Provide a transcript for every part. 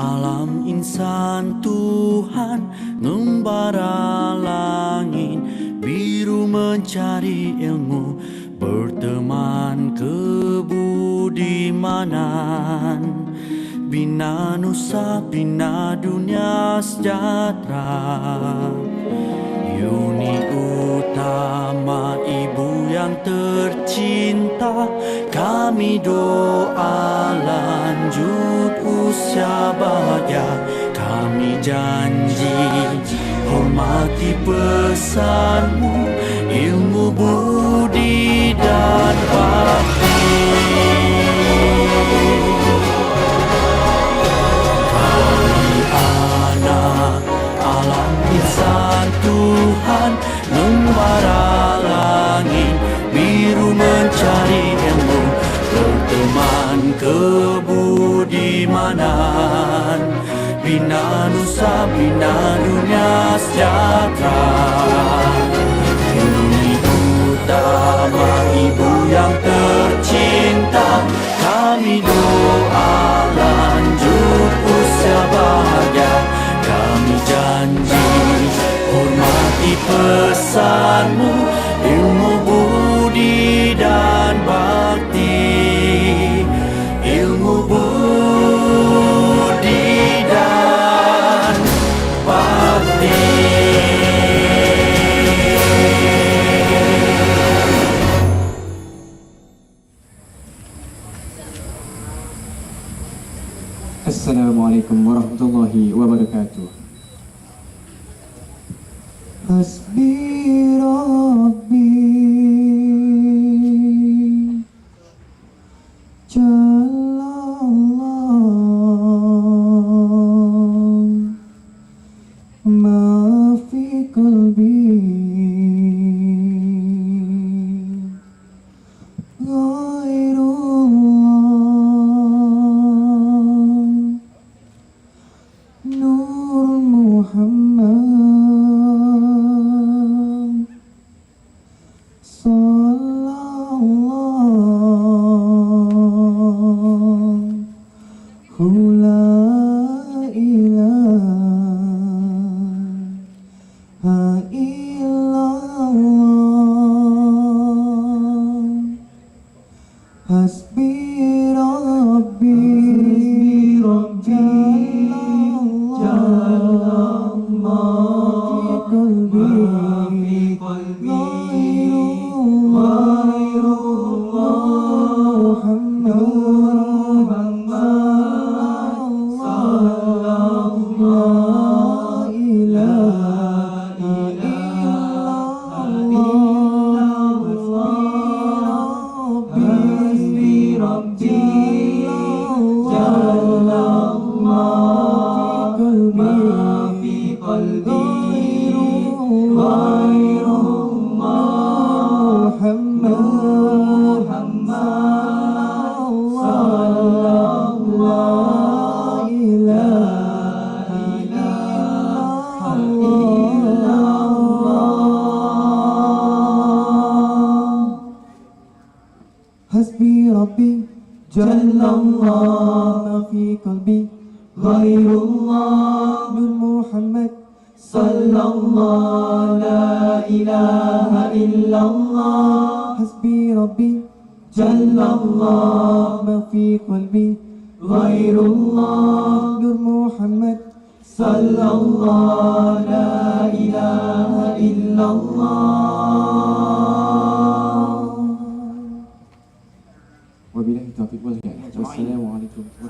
Alam insan Tuhan ngembara langit, biru mencari ilmu, berteman kebudimanan. Bina nusa, bina dunia sejahtera. Uni utama ibu yang tercinta, kami doa lanjut usia bahagia. Kami janji hormati pesanmu, ilmu budi dan bakti. Alam insan Tuhan membara langit, biru mencari ilmu, berteman kebudimanan. Bina nusa, bina dunia sejahtera. Uni utama ibu yang tercinta, kami doa lanjut usia bahagia. Kami janji hormati pesanmu, ilmu budi dan bakti. Ilmu budi dan bakti. Assalamualaikum warahmatullahi wabarakatuh. Hasbi Rabbi Jalallah ma fi qalbi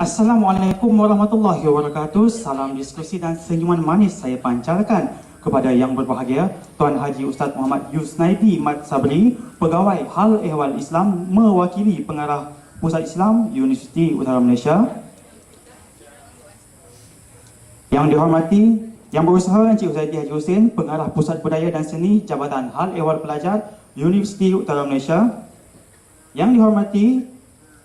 Assalamualaikum warahmatullahi wabarakatuh. Salam diskusi dan senyuman manis saya pancarkan kepada yang berbahagia Tuan Haji Ustaz Muhammad Yusnaidi Mat Sabri, Pegawai Hal Ehwal Islam mewakili Pengarah Pusat Islam Universiti Utara Malaysia. Yang dihormati Yang Berusaha Encik Huzaidi Haji Hussein, Pengarah Pusat Budaya dan Seni Jabatan Hal Ehwal Pelajar Universiti Utara Malaysia. Yang dihormati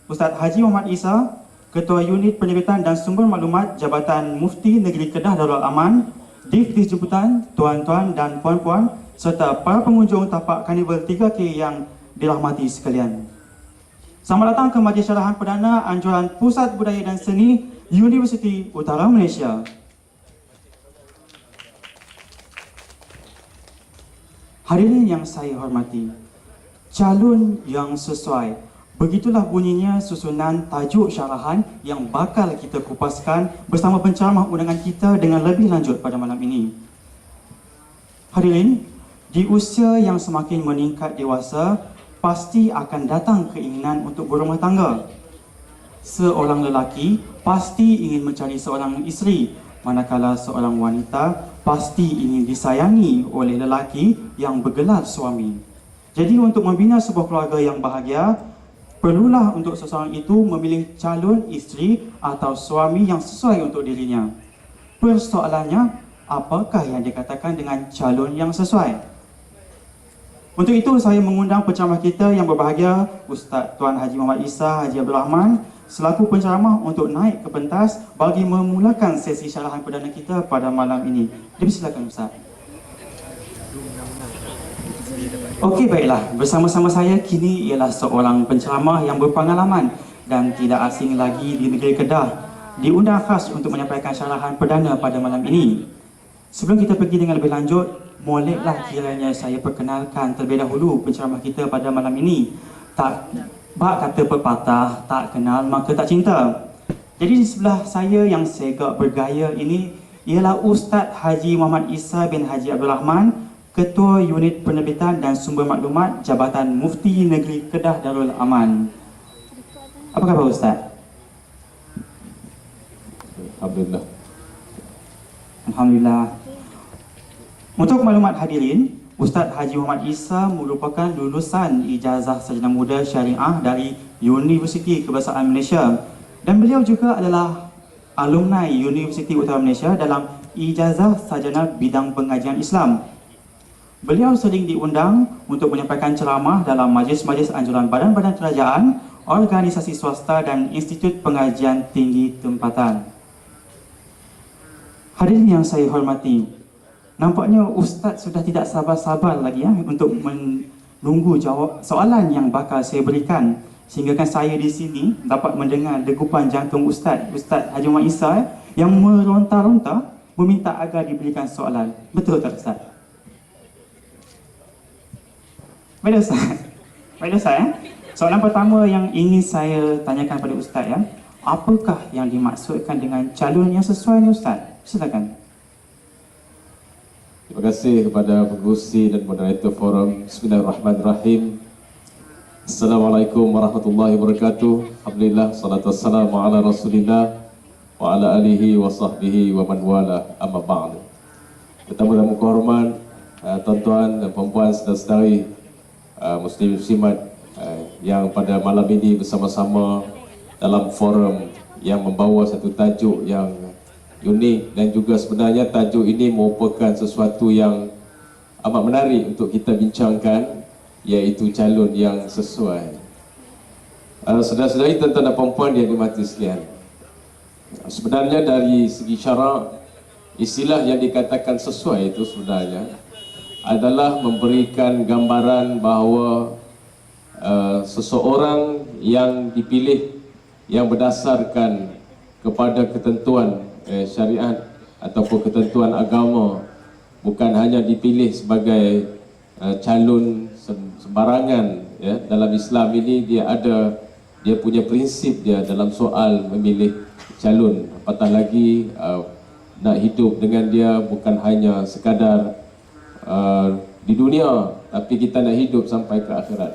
Ustaz Haji Muhammad Isa, Ketua Unit Penerbitan dan Sumber Maklumat Jabatan Mufti Negeri Kedah Darul Aman, Divisi Jemputan, tuan-tuan dan puan-puan, serta para pengunjung tapak Karnival 3K yang dirahmati sekalian. Selamat datang ke Majlis Syarahan Perdana Anjuran Pusat Budaya dan Seni Universiti Utara Malaysia. Hadirin yang saya hormati, calon yang sesuai. Begitulah bunyinya susunan tajuk syarahan yang bakal kita kupaskan bersama penceramah undangan kita dengan lebih lanjut pada malam ini. Hadirin, di usia yang semakin meningkat dewasa, pasti akan datang keinginan untuk berumah tangga. Seorang lelaki pasti ingin mencari seorang isteri, manakala seorang wanita pasti ingin disayangi oleh lelaki yang bergelar suami. Jadi untuk membina sebuah keluarga yang bahagia, perlulah untuk seseorang itu memilih calon isteri atau suami yang sesuai untuk dirinya. Persoalannya, apakah yang dikatakan dengan calon yang sesuai? Untuk itu saya mengundang penceramah kita yang berbahagia, Ustaz Tuan Haji Muhammad Isa Haji Abdul Rahman selaku penceramah untuk naik ke pentas bagi memulakan sesi syarahan perdana kita pada malam ini. Dipersilakan Ustaz. Okey, baiklah. Bersama-sama saya kini ialah seorang penceramah yang berpengalaman dan tidak asing lagi di negeri Kedah, diundang khas untuk menyampaikan syarahan perdana pada malam ini. Sebelum kita pergi dengan lebih lanjut, bolehlah kiranya saya perkenalkan terlebih dahulu penceramah kita pada malam ini. Bak kata pepatah, tak kenal maka tak cinta. Jadi di sebelah saya yang segak bergaya ini ialah Ustaz Haji Muhammad Isa bin Haji Abdul Rahman, Ketua Unit Penerbitan dan Sumber Maklumat Jabatan Mufti Negeri Kedah Darul Aman. Apa khabar Ustaz? Alhamdulillah. Alhamdulillah. Untuk maklumat hadirin, Ustaz Haji Muhammad Isa merupakan lulusan Ijazah Sarjana Muda Syariah dari Universiti Kebangsaan Malaysia dan beliau juga adalah alumni Universiti Utara Malaysia dalam Ijazah Sarjana Bidang Pengajian Islam. Beliau sering diundang untuk menyampaikan ceramah dalam majlis-majlis anjuran badan-badan kerajaan, organisasi swasta dan institut pengajian tinggi tempatan. Hadirin yang saya hormati, nampaknya Ustaz sudah tidak sabar-sabar lagi untuk menunggu jawab soalan yang bakal saya berikan, sehingga saya di sini dapat mendengar degupan jantung Ustaz Haji Muhammad Isa yang meronta-ronta meminta agar diberikan soalan. Betul tak Ustaz? Baik Ustaz. Baik Ustaz. Soalan pertama yang ingin saya tanyakan pada Ustaz apakah yang dimaksudkan dengan calon yang sesuai ni Ustaz? Silakan. Terima kasih kepada pengerusi dan moderator forum. Bismillahirrahmanirrahim. Assalamualaikum warahmatullahi wabarakatuh. Alhamdulillah, salatu wassalamu ala rasulillah wa ala alihi wa sahbihi wa man wala, amma ba'du. Tetamu-tetamu kehormat, tuan-tuan dan puan-puan, saudara-saudari muslim muslimat yang pada malam ini bersama-sama dalam forum yang membawa satu tajuk yang unik, dan juga sebenarnya tajuk ini merupakan sesuatu yang amat menarik untuk kita bincangkan, iaitu calon yang sesuai. Saudara-saudari, tuan-tuan dan puan-puan yang dimati sekalian, sebenarnya dari segi syarak, istilah yang dikatakan sesuai itu sebenarnya adalah memberikan gambaran bahawa seseorang yang dipilih yang berdasarkan kepada ketentuan syariat ataupun ketentuan agama, bukan hanya dipilih sebagai calon sembarangan. Dalam Islam ini dia punya prinsip dia dalam soal memilih calon, apatah lagi nak hidup dengan dia bukan hanya sekadar di dunia, tapi kita nak hidup sampai ke akhirat.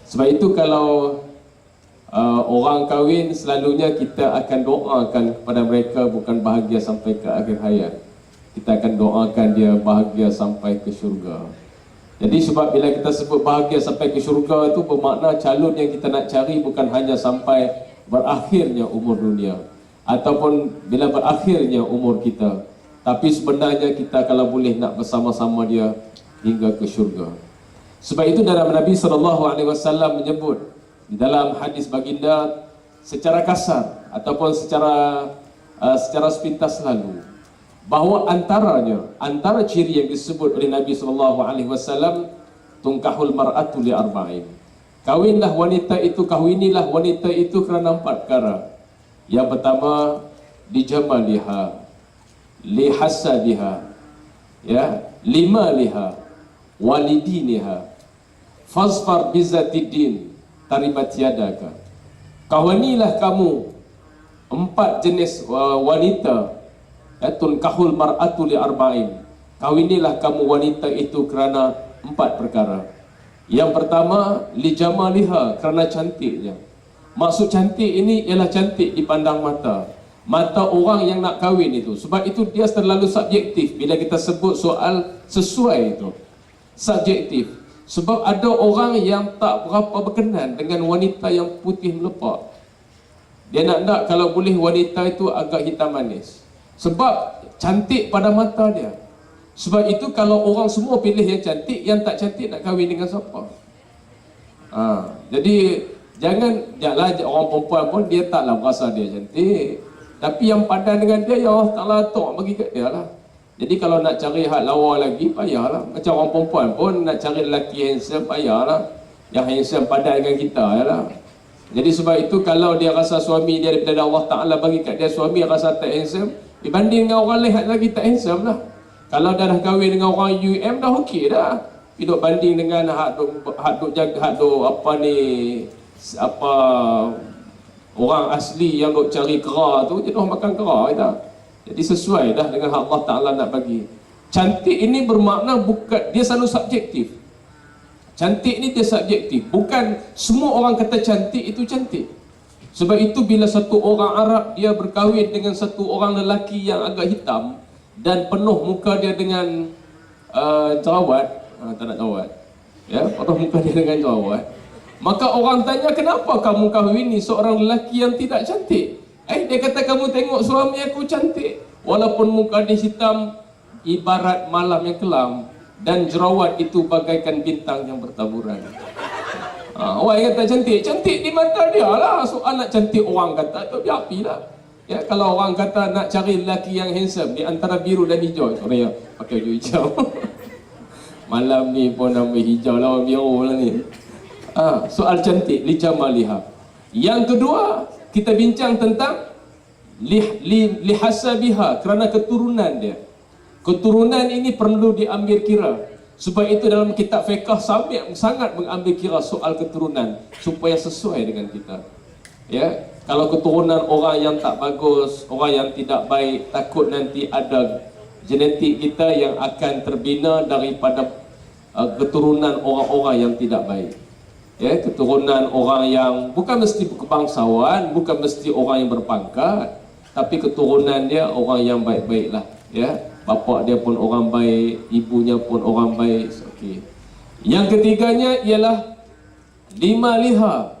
Sebab itu kalau orang kahwin, selalunya kita akan doakan kepada mereka bukan bahagia sampai ke akhir hayat, kita akan doakan dia bahagia sampai ke syurga. Jadi sebab bila kita sebut bahagia sampai ke syurga itu bermakna calon yang kita nak cari bukan hanya sampai berakhirnya umur dunia ataupun bila berakhirnya umur kita, tapi sebenarnya kita kalau boleh nak bersama-sama dia hingga ke syurga. Sebab itu dalam Nabi SAW menyebut di dalam hadis baginda secara kasar ataupun secara sepintas lalu bahawa antara ciri yang disebut oleh Nabi SAW, tungkahul mar'atu li arba'in, Kawinilah wanita itu kerana 4 perkara. Yang pertama, lijamaliha, lihasabiha, ya, limaliha, walidiniha, fasfar bizatidin, taribat yadaka. Kawinilah kamu 4 jenis wanita, tunkahul mar'atu li arba'in. Kawinilah kamu wanita itu kerana 4 perkara. Yang pertama, lijamaliha, kerana cantiknya. Maksud cantik ini ialah cantik dipandang mata orang yang nak kahwin itu. Sebab itu dia terlalu subjektif bila kita sebut soal sesuai itu. Subjektif. Sebab ada orang yang tak berapa berkenan dengan wanita yang putih melepak. Dia nak kalau boleh wanita itu agak hitam manis. Sebab cantik pada mata dia. Sebab itu kalau orang semua pilih yang cantik, yang tak cantik nak kahwin dengan siapa? Jadi janganlah orang perempuan pun dia taklah berasa dia cantik. Tapi yang padan dengan dia, ya Allah Ta'ala tok bagi kat dia lah. Jadi kalau nak cari hak lawa lagi, payahlah. Macam orang perempuan pun nak cari lelaki handsome, payahlah. Yang handsome padan dengan kita lah. Jadi sebab itu kalau dia rasa suami dia daripada Allah Ta'ala bagi kat dia suami rasa tak handsome, dibanding dengan orang lain lagi tak handsome lah. Kalau dah kahwin dengan orang UM dah okey dah. Hidup banding dengan orang asli yang duk cari kera tu, dia dah makan kera dah. Jadi sesuai dah dengan hak Allah Ta'ala nak bagi. Cantik ini bermakna bukan, dia selalu subjektif. Cantik ni dia subjektif. Bukan semua orang kata cantik itu cantik. Sebab itu bila satu orang Arab dia berkahwin dengan satu orang lelaki yang agak hitam dan penuh muka dia dengan jerawat, tak nak jerawat, ya, penuh muka dia dengan jerawat, maka orang tanya, kenapa kamu kahwini seorang lelaki yang tidak cantik? Dia kata, kamu tengok suami aku cantik, walaupun muka dia hitam ibarat malam yang kelam dan jerawat itu bagaikan bintang yang bertaburan. Orang kata cantik, cantik di mata dia lah. Soal nak cantik orang kata tu biar api lah. Ya, kalau orang kata nak cari lelaki yang handsome di antara biru dan hijau, orang yang pakai baju hijau. Malam ni pun nama hijau lawan biru lah ni. Soal cantik, lijamaliha. Yang kedua, kita bincang tentang lihasabiha, kerana keturunan dia. Keturunan ini perlu diambil kira. Sebab itu dalam kitab fiqh sangat mengambil kira soal keturunan supaya sesuai dengan kita. Ya, kalau keturunan orang yang tak bagus, orang yang tidak baik, takut nanti ada genetik kita yang akan terbina daripada keturunan orang-orang yang tidak baik. Ya, keturunan orang yang bukan mesti kebangsawan, bukan mesti orang yang berpangkat, tapi keturunan dia orang yang baik-baiklah. Ya, bapa dia pun orang baik, ibunya pun orang baik. Okey. Yang ketiganya ialah limaliha.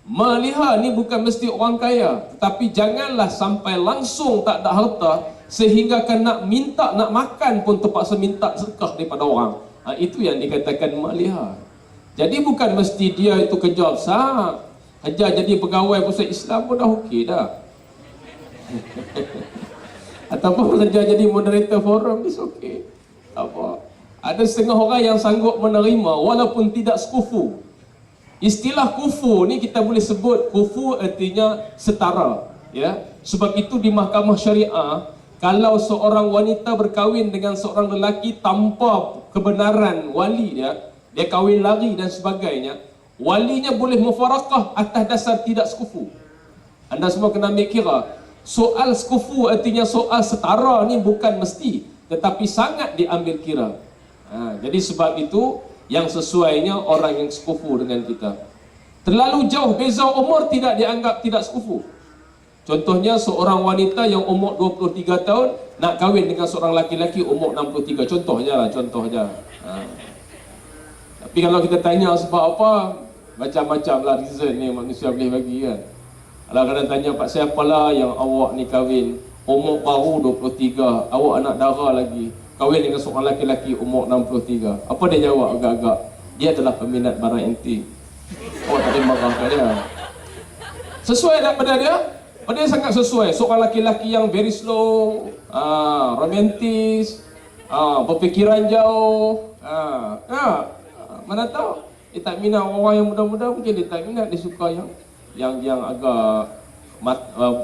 Maliha ni bukan mesti orang kaya, tetapi janganlah sampai langsung tak ada harta sehingga kan nak minta, nak makan pun terpaksa minta sedekah daripada orang. Itu yang dikatakan maliha. Jadi bukan mesti dia itu kerja besar, ajar jadi pegawai pusat Islam pun dah okey dah. Ataupun kerja jadi moderator forum ni okey. Apa? Ada setengah orang yang sanggup menerima walaupun tidak sekufu. Istilah kufu ni kita boleh sebut kufu artinya setara, ya. Sebab itu di mahkamah syariah, kalau seorang wanita berkahwin dengan seorang lelaki tanpa kebenaran wali dia kahwin lari dan sebagainya, walinya boleh mufarakah atas dasar tidak sekufu. Anda semua kena ambil kira. Soal sekufu artinya soal setara ni bukan mesti, tetapi sangat diambil kira. Jadi sebab itu yang sesuainya orang yang sekufu dengan kita. Terlalu jauh beza umur tidak dianggap tidak sekufu. Contohnya seorang wanita yang umur 23 tahun nak kahwin dengan seorang laki-laki umur 63. Contohnya lah, contohnya. Tapi kalau kita tanya sebab apa, macam-macam lah reason ni manusia boleh bagi kan. Kalau kadang tanya, Pak siapa lah yang awak ni kahwin umur baru 23, awak anak dara lagi, kahwin dengan seorang laki-laki umur 63. Apa dia jawab agak-agak? Dia adalah peminat barang antik. Awak tak boleh marah kat dia. Sesuai tak pada dia? Pada dia sangat sesuai. Seorang laki-laki yang very slow, romantis, berfikiran jauh. Mana tahu? Dia tak minat orang yang muda-muda, mungkin dia tak minat, dia suka yang agak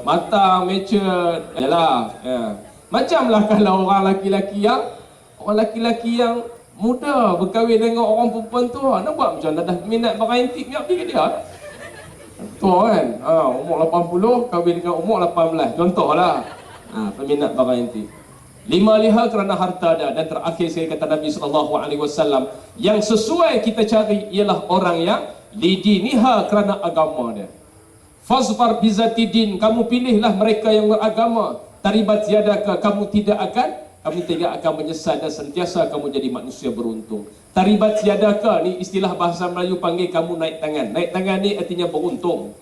matang, mature. Yalah, ya. Macamlah kalau orang laki-laki yang muda berkahwin dengan orang perempuan tua, nak buat macam dah minat barang antik, biar pergi dia. Tua kan, umur 80 kahwin dengan umur 18, contohlah. Peminat barang antik. 5 liha kerana harta dia. Dan terakhir sekali kata Nabi SAW, yang sesuai kita cari ialah orang yang lidiniha kerana agama dia. Fazfar bizatidin, kamu pilihlah mereka yang beragama. Taribat ziyadaka, kamu tidak akan menyesal dan sentiasa kamu jadi manusia beruntung. Taribat ziyadaka ni istilah bahasa Melayu panggil kamu naik tangan. Naik tangan ni artinya beruntung.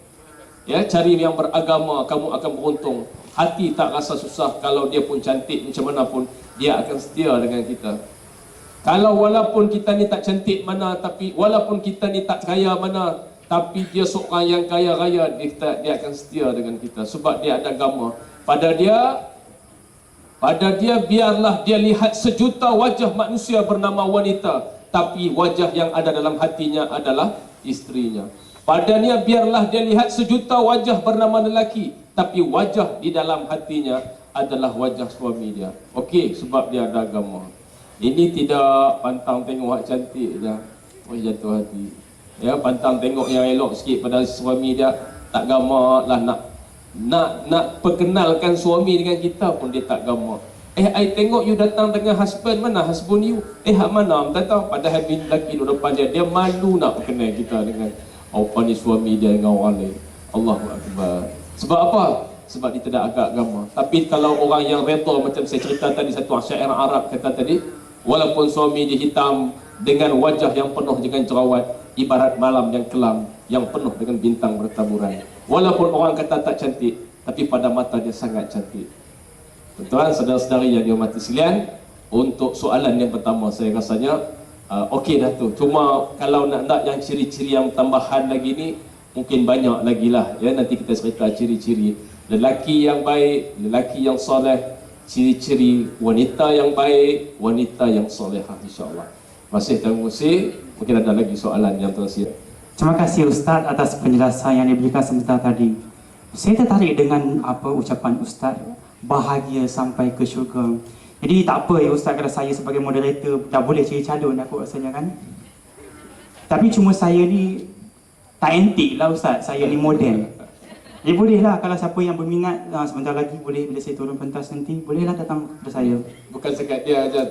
Ya, cari yang beragama, kamu akan beruntung. Hati tak rasa susah kalau dia pun cantik macam mana pun, dia akan setia dengan kita. Kalau walaupun kita ni tak cantik mana, tapi walaupun kita ni tak kaya mana, tapi dia seorang yang kaya raya, dia akan setia dengan kita sebab dia ada agama. Pada dia biarlah dia lihat sejuta wajah manusia bernama wanita, tapi wajah yang ada dalam hatinya adalah istrinya. Padanya biarlah dia lihat sejuta wajah bernama lelaki, tapi wajah di dalam hatinya adalah wajah suami dia. Okey, sebab dia ada agama. Ini tidak pantang tengok hak cantik je, jatuh hati. Ya, pantang tengok yang elok sikit pada suami dia, tak agama lah, nak perkenalkan suami dengan kita pun dia tak agama. I tengok you datang dengan husband, mana husband you? Hak mana? Tak tahu. Padahal bin lelaki di depan dia malu nak perkenal kita dengan apa ni suami dia dengan orang lain. Allahu Akbar. Sebab apa? Sebab dia tidak agama. Tapi kalau orang yang redha, macam saya cerita tadi, satu syair Arab kata tadi, walaupun suami dia hitam dengan wajah yang penuh dengan jerawat, ibarat malam yang kelam yang penuh dengan bintang bertaburan. Walaupun orang kata tak cantik, tapi pada mata dia sangat cantik. Tuan-tuan, saudara-saudari yang dihormati sekalian, untuk soalan yang pertama saya rasanya okey dah tu. Cuma kalau nak yang ciri-ciri yang tambahan lagi ni mungkin banyak lagi lah, ya. Nanti kita cerita ciri-ciri lelaki yang baik, lelaki yang soleh, ciri-ciri wanita yang baik, wanita yang solehah, insya-Allah. Masih mungkin ada lagi soalan yang tersiap. Terima kasih Ustaz atas penjelasan yang diberikan sebentar tadi. Saya tertarik dengan ucapan Ustaz, bahagia sampai ke syurga. Jadi tak apa ya Ustaz kalau saya sebagai moderator tak boleh cari calon aku rasanya kan. Tapi cuma saya ni tak antik lah Ustaz, saya ni model. Jadi bolehlah kalau siapa yang berminat sebentar lagi boleh, bila saya turun pentas nanti, bolehlah datang kepada saya. Bukan sekat dia aja,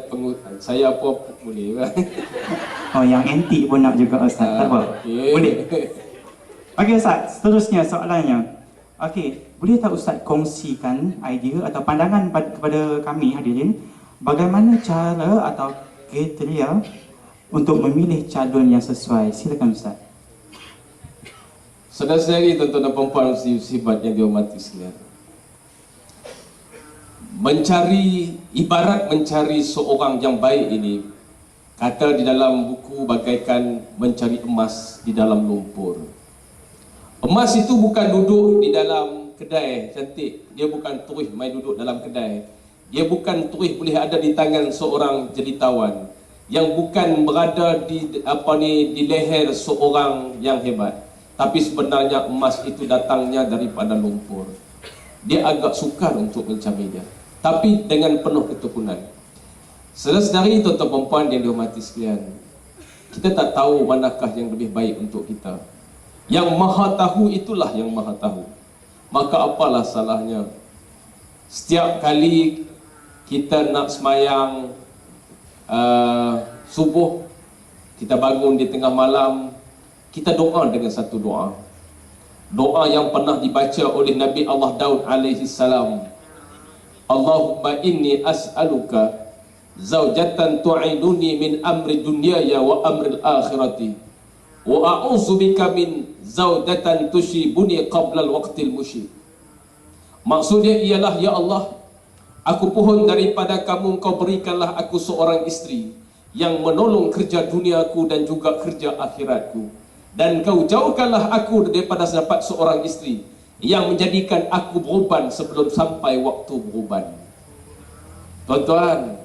saya apa boleh. Oh, yang antik pun nak juga Ustaz, tak apa. Okay. Boleh. Okey Ustaz, seterusnya soalannya. Okey, boleh tak Ustaz kongsikan idea atau pandangan kepada kami hadirin, bagaimana cara atau kriteria untuk memilih calon yang sesuai? Silakan Ustaz. Saudara-saudari, tuan-tuan dan puan-puan muslimat yang dihormati sekalian, ibarat mencari seorang yang baik ini, kata di dalam buku, bagaikan mencari emas di dalam lumpur. Emas itu bukan duduk di dalam kedai cantik, dia bukan terus main duduk dalam kedai, dia bukan terus boleh ada di tangan seorang jelitawan, yang bukan berada di leher seorang yang hebat. Tapi sebenarnya emas itu datangnya daripada lumpur. Dia agak sukar untuk mencari dia, tapi dengan penuh ketekunan. Saudara-saudari, tuan-tuan perempuan yang dihormati sekalian, kita tak tahu manakah yang lebih baik untuk kita. Yang maha tahu itulah yang maha tahu. Maka apalah salahnya setiap kali kita nak semayang subuh, kita bangun di tengah malam, kita doa dengan satu doa. Doa yang pernah dibaca oleh Nabi Allah Daud alaihi salam. Allahumma inni as'aluka zaujatan tu'inuni min amri dunyaya wa amri al-akhirati wa a'udzubika min zaujatan tushibuni qabla al-waqtil musyib. Maksudnya ialah, ya Allah, aku pohon daripada kamu, kau berikanlah aku seorang isteri yang menolong kerja duniaku dan juga kerja akhiratku. Dan kau jauhkanlah aku daripada dapat seorang isteri yang menjadikan aku beruban sebelum sampai waktu beruban. Tuan-tuan,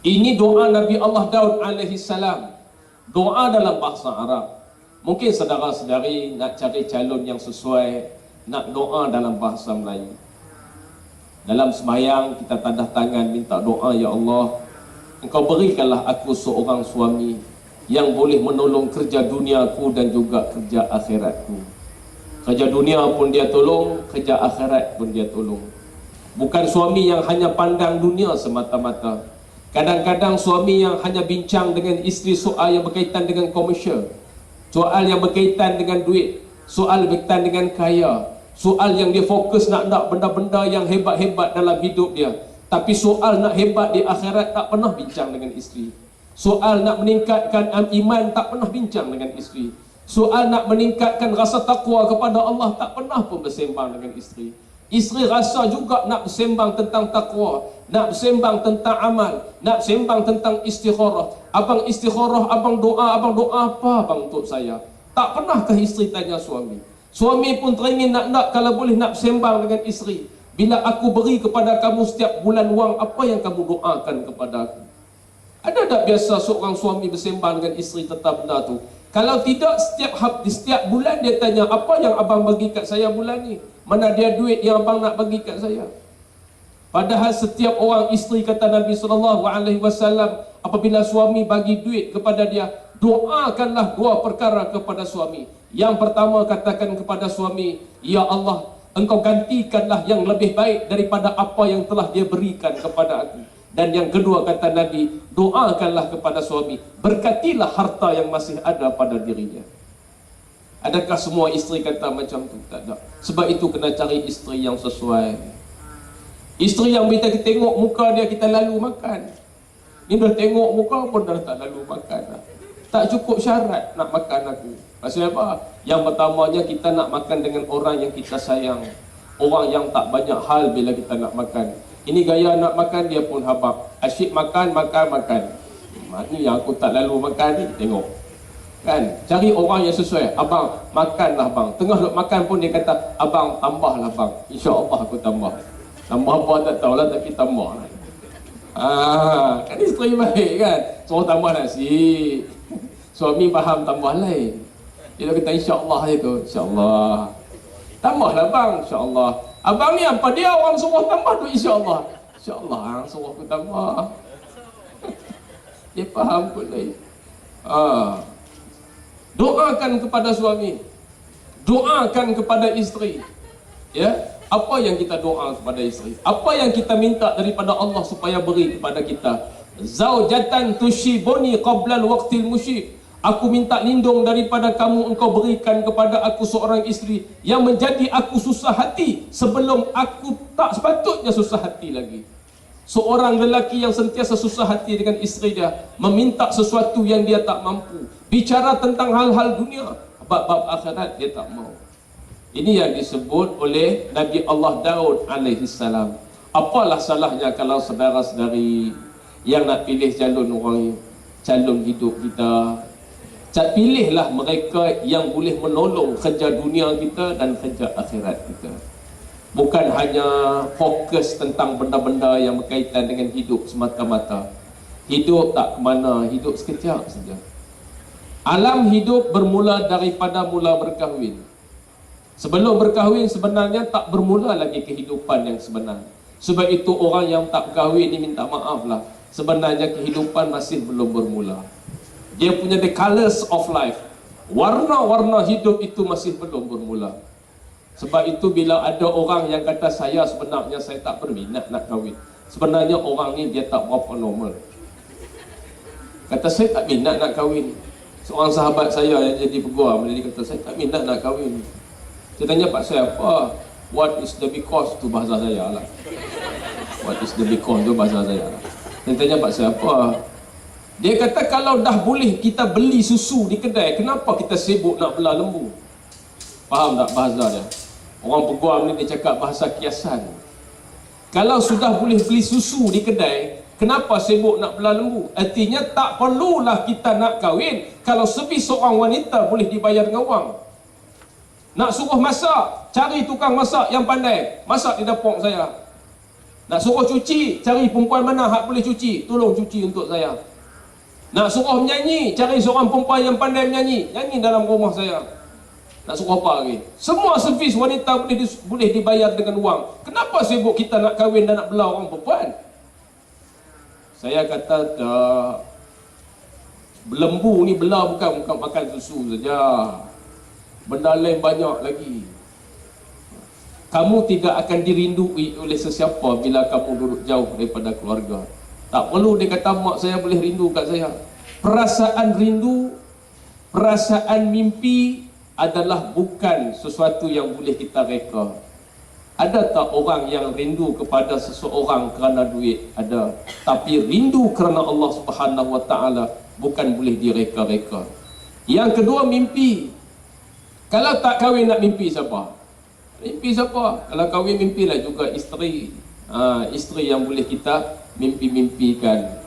ini doa Nabi Allah Daud alaihi salam. Doa dalam bahasa Arab. Mungkin saudara-saudari nak cari calon yang sesuai, nak doa dalam bahasa Melayu. Dalam sembahyang kita tadah tangan minta doa, ya Allah, Engkau berikanlah aku seorang suami yang boleh menolong kerja duniaku dan juga kerja akhiratku. Kerja dunia pun dia tolong, kerja akhirat pun dia tolong. Bukan suami yang hanya pandang dunia semata-mata. Kadang-kadang suami yang hanya bincang dengan isteri soal yang berkaitan dengan komersial, soal yang berkaitan dengan duit, soal berkaitan dengan kaya, soal yang dia fokus nak benda-benda yang hebat-hebat dalam hidup dia. Tapi soal nak hebat di akhirat tak pernah bincang dengan isteri. Soal nak meningkatkan iman tak pernah bincang dengan isteri. Soal nak meningkatkan rasa takwa kepada Allah tak pernah pun bersembang dengan isteri. Isteri rasa juga nak bersembang tentang takwa, nak bersembang tentang amal, nak bersembang tentang istikharah. Abang istikharah, abang doa apa abang untuk saya? Tak pernahkah isteri tanya suami? Suami pun teringin nak kalau boleh nak bersembang dengan isteri. Bila aku beri kepada kamu setiap bulan wang, apa yang kamu doakan kepada aku? Ada tak biasa seorang suami bersembang dengan isteri tentang benda tu? Kalau tidak, setiap bulan dia tanya, apa yang abang bagi kat saya bulan ni? Mana dia duit yang abang nak bagi kat saya? Padahal setiap orang isteri, kata Nabi SAW, apabila suami bagi duit kepada dia, doakanlah dua perkara kepada suami. Yang pertama, katakan kepada suami, ya Allah, Engkau gantikanlah yang lebih baik daripada apa yang telah dia berikan kepada aku. Dan yang kedua, kata Nabi, doakanlah kepada suami, berkatilah harta yang masih ada pada dirinya. Adakah semua isteri kata macam tu? Tak ada. Sebab itu kena cari isteri yang sesuai. Isteri yang bila kita tengok muka dia, kita lalu makan. Ni dah tengok muka pun dah tak lalu makan dah. Tak cukup syarat nak makan aku. Maksudnya apa? Yang pertamanya kita nak makan dengan orang yang kita sayang. Orang yang tak banyak hal bila kita nak makan. Ini gaya nak makan, dia pun habaq. Asyik makan. Ni yang aku tak lalu makan ni, tengok. Kan? Cari orang yang sesuai. Abang, makanlah bang. Tengah duk makan pun dia kata, abang, tambahlah bang. InsyaAllah aku tambah. Tambah apa tak tahulah, tapi tambah. Kan isteri baik kan? Suruh tambah nasi. Suami faham tambah lain. Dia kata insyaAllah je tu. InsyaAllah. Tambahlah bang, insyaAllah. Abang ni apa dia orang suruh tambah tu insyaAllah. InsyaAllah suruh aku tambah. Dia faham pun lain. Doakan kepada suami, doakan kepada isteri. Ya, apa yang kita doa kepada isteri, apa yang kita minta daripada Allah supaya beri kepada kita. Zaujatan tushibuni qabla al-waqtil mushib. Aku minta lindung daripada kamu, engkau berikan kepada aku seorang isteri yang menjadi aku susah hati sebelum aku tak sepatutnya susah hati lagi. Seorang lelaki yang sentiasa susah hati dengan isteri dia, meminta sesuatu yang dia tak mampu, bicara tentang hal-hal dunia, bab-bab akhirat dia tak mau. Ini yang disebut oleh Nabi Allah Daud alaihissalam. Apalah salahnya kalau saudara-saudari yang nak pilih calon hidup kita, pilihlah mereka yang boleh menolong kerja dunia kita dan kerja akhirat kita. Bukan hanya fokus tentang benda-benda yang berkaitan dengan hidup semata-mata. Hidup tak ke mana, hidup sekejap saja. Alam hidup bermula daripada mula berkahwin. Sebelum berkahwin sebenarnya tak bermula lagi kehidupan yang sebenar. Sebab itu orang yang tak berkahwin ni minta maaf lah. Sebenarnya kehidupan masih belum bermula. Dia punya the colors of life, warna-warna hidup itu masih belum bermula. Sebab itu bila ada orang yang kata saya sebenarnya saya tak berminat nak kahwin, sebenarnya orang ni dia tak berapa normal. Kata saya tak minat nak kahwin. Seorang sahabat saya yang jadi peguam, dia kata saya tak minat nak kahwin. Saya tanya pak saya apa? What is the because? Tu bahasa saya lah. What is the because? Tu bahasa saya lah. Saya tanya pak saya apa? Dia kata kalau dah boleh kita beli susu di kedai, kenapa kita sibuk nak belah lembu? Faham tak bahasa dia? Orang peguam ni dia cakap bahasa kiasan. Kalau sudah boleh beli susu di kedai, kenapa sibuk nak belah lembu? Artinya tak perlulah kita nak kahwin kalau sebi seorang wanita boleh dibayar dengan wang. Nak suruh masak, cari tukang masak yang pandai, masak di dapur saya. Nak suruh cuci, cari perempuan mana hak boleh cuci, tolong cuci untuk saya. Nak suruh menyanyi, cari seorang perempuan yang pandai menyanyi, nyanyi dalam rumah saya. Nak suruh apa lagi? Semua servis wanita boleh dibayar dengan wang. Kenapa sibuk kita nak kahwin dan nak belah orang perempuan? Saya kata tak. Belembu ni belah bukan makan susu saja. Benda lain banyak lagi. Kamu tidak akan dirindui oleh sesiapa bila kamu duduk jauh daripada keluarga. Tak perlu dia kata mak saya boleh rindu kat saya. Perasaan rindu, perasaan mimpi adalah bukan sesuatu yang boleh kita reka. Ada tak orang yang rindu kepada seseorang kerana duit? Ada. Tapi rindu kerana Allah Subhanahu Wa Taala bukan boleh direka-reka. Yang kedua, mimpi. Kalau tak kahwin nak mimpi siapa? Mimpi siapa? Kalau kahwin mimpilah juga isteri. Isteri yang boleh kita mimpi-mimpikan.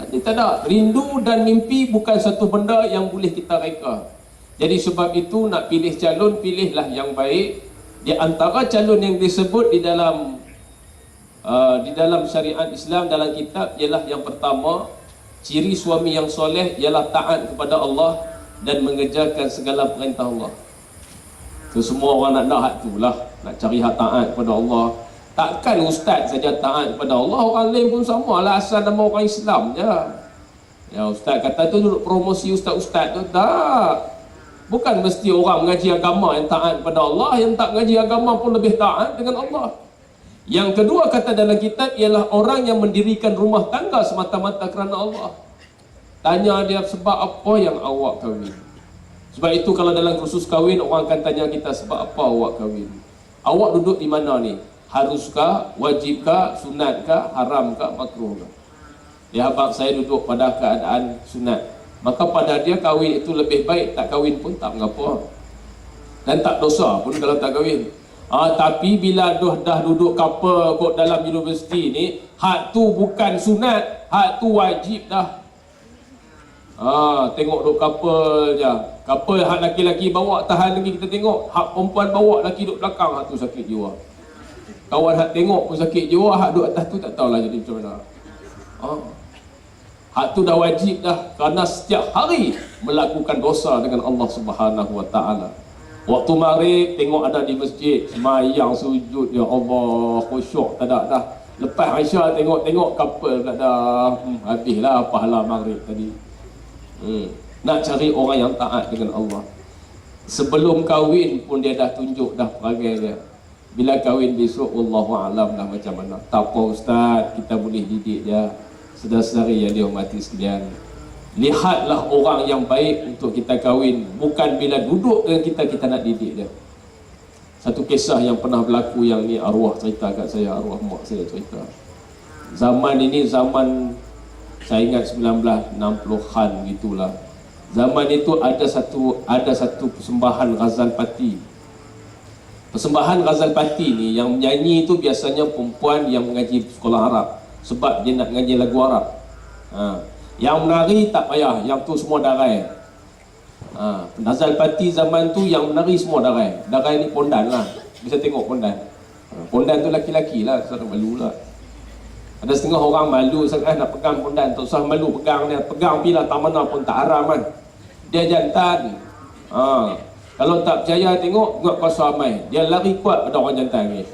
Dia tak ada. Rindu dan mimpi bukan satu benda yang boleh kita reka. Jadi sebab itu nak pilih calon, pilihlah yang baik. Di antara calon yang disebut di dalam syariat Islam, dalam kitab, ialah yang pertama, ciri suami yang soleh ialah taat kepada Allah dan mengerjakan segala perintah Allah. So, semua orang nak hak tu lah, nak cari hak taat kepada Allah. Takkan ustaz saja taat kepada Allah, orang lain pun sama lah, asal nama orang Islam je. Ya, ustaz kata tu duduk promosi ustaz-ustaz tu, tak. Bukan mesti orang mengaji agama yang taat kepada Allah, yang tak mengaji agama pun lebih taat dengan Allah. Yang kedua kata dalam kitab ialah orang yang mendirikan rumah tangga semata-mata kerana Allah. Tanya dia, sebab apa yang awak kahwin? Sebab itu kalau dalam kursus kahwin, orang akan tanya kita, sebab apa awak kahwin? Awak duduk di mana ni? Haruskah, wajibkah, sunatkah, haramkah, makruhkah? Ya, abang saya duduk pada keadaan sunat. Maka pada dia kahwin itu lebih baik, tak kahwin pun tak mengapa. Dan tak dosa pun kalau tak kahwin. Tapi bila dah duduk couple kot dalam universiti ni, hak tu bukan sunat, hak tu wajib dah. Tengok duk couple je. Couple hak laki-laki bawa tahan lagi kita tengok, hak perempuan bawa laki duk belakang, hak tu sakit jiwa. Kawan hak tengok pun sakit jiwa, hak duk atas tu tak tahulah jadi macam mana. Hak tu dah wajib dah, kerana setiap hari melakukan dosa dengan Allah Subhanahu Wa Taala. Waktu maghrib tengok ada di masjid, semayang sujud, ya Allah, khusyuk tak ada dah. Lepas Aisyah tengok couple pula dah, habislah pahala maghrib tadi. Nak cari orang yang taat dengan Allah. Sebelum kahwin pun dia dah tunjuk dah perangai dia. Bila kahwin besok, wallahu alam lah macam mana. Tak apa ustaz, kita boleh didik dia. Saudara-saudari yang dihormati sekalian, lihatlah orang yang baik untuk kita kahwin, bukan bila duduk dengan kita nak didik dia. Satu kisah yang pernah berlaku yang ni arwah cerita kat saya, arwah mak saya cerita. Zaman ini zaman saya ingat 1960-an gitulah. Zaman itu ada satu persembahan Ghazal Pati. Persembahan Ghazal Pati ni yang menyanyi itu biasanya perempuan yang mengaji sekolah Arab, sebab dia nak mengaji lagu Arab. Yang menari tak payah, yang tu semua darai. Ghazal Pati zaman tu yang menari semua darai. Darai ni pondan lah, bisa tengok pondan. Pondan tu laki-laki lah, tak malu lah. Ada setengah orang malu sangat nak pegang pondan, tak usah malu pegang dia. Pegang bila tak mana pun tak haram kan. Dia jantan. Kalau tak percaya tengok kuasa amai. Dia lari kuat pada orang jantan ni.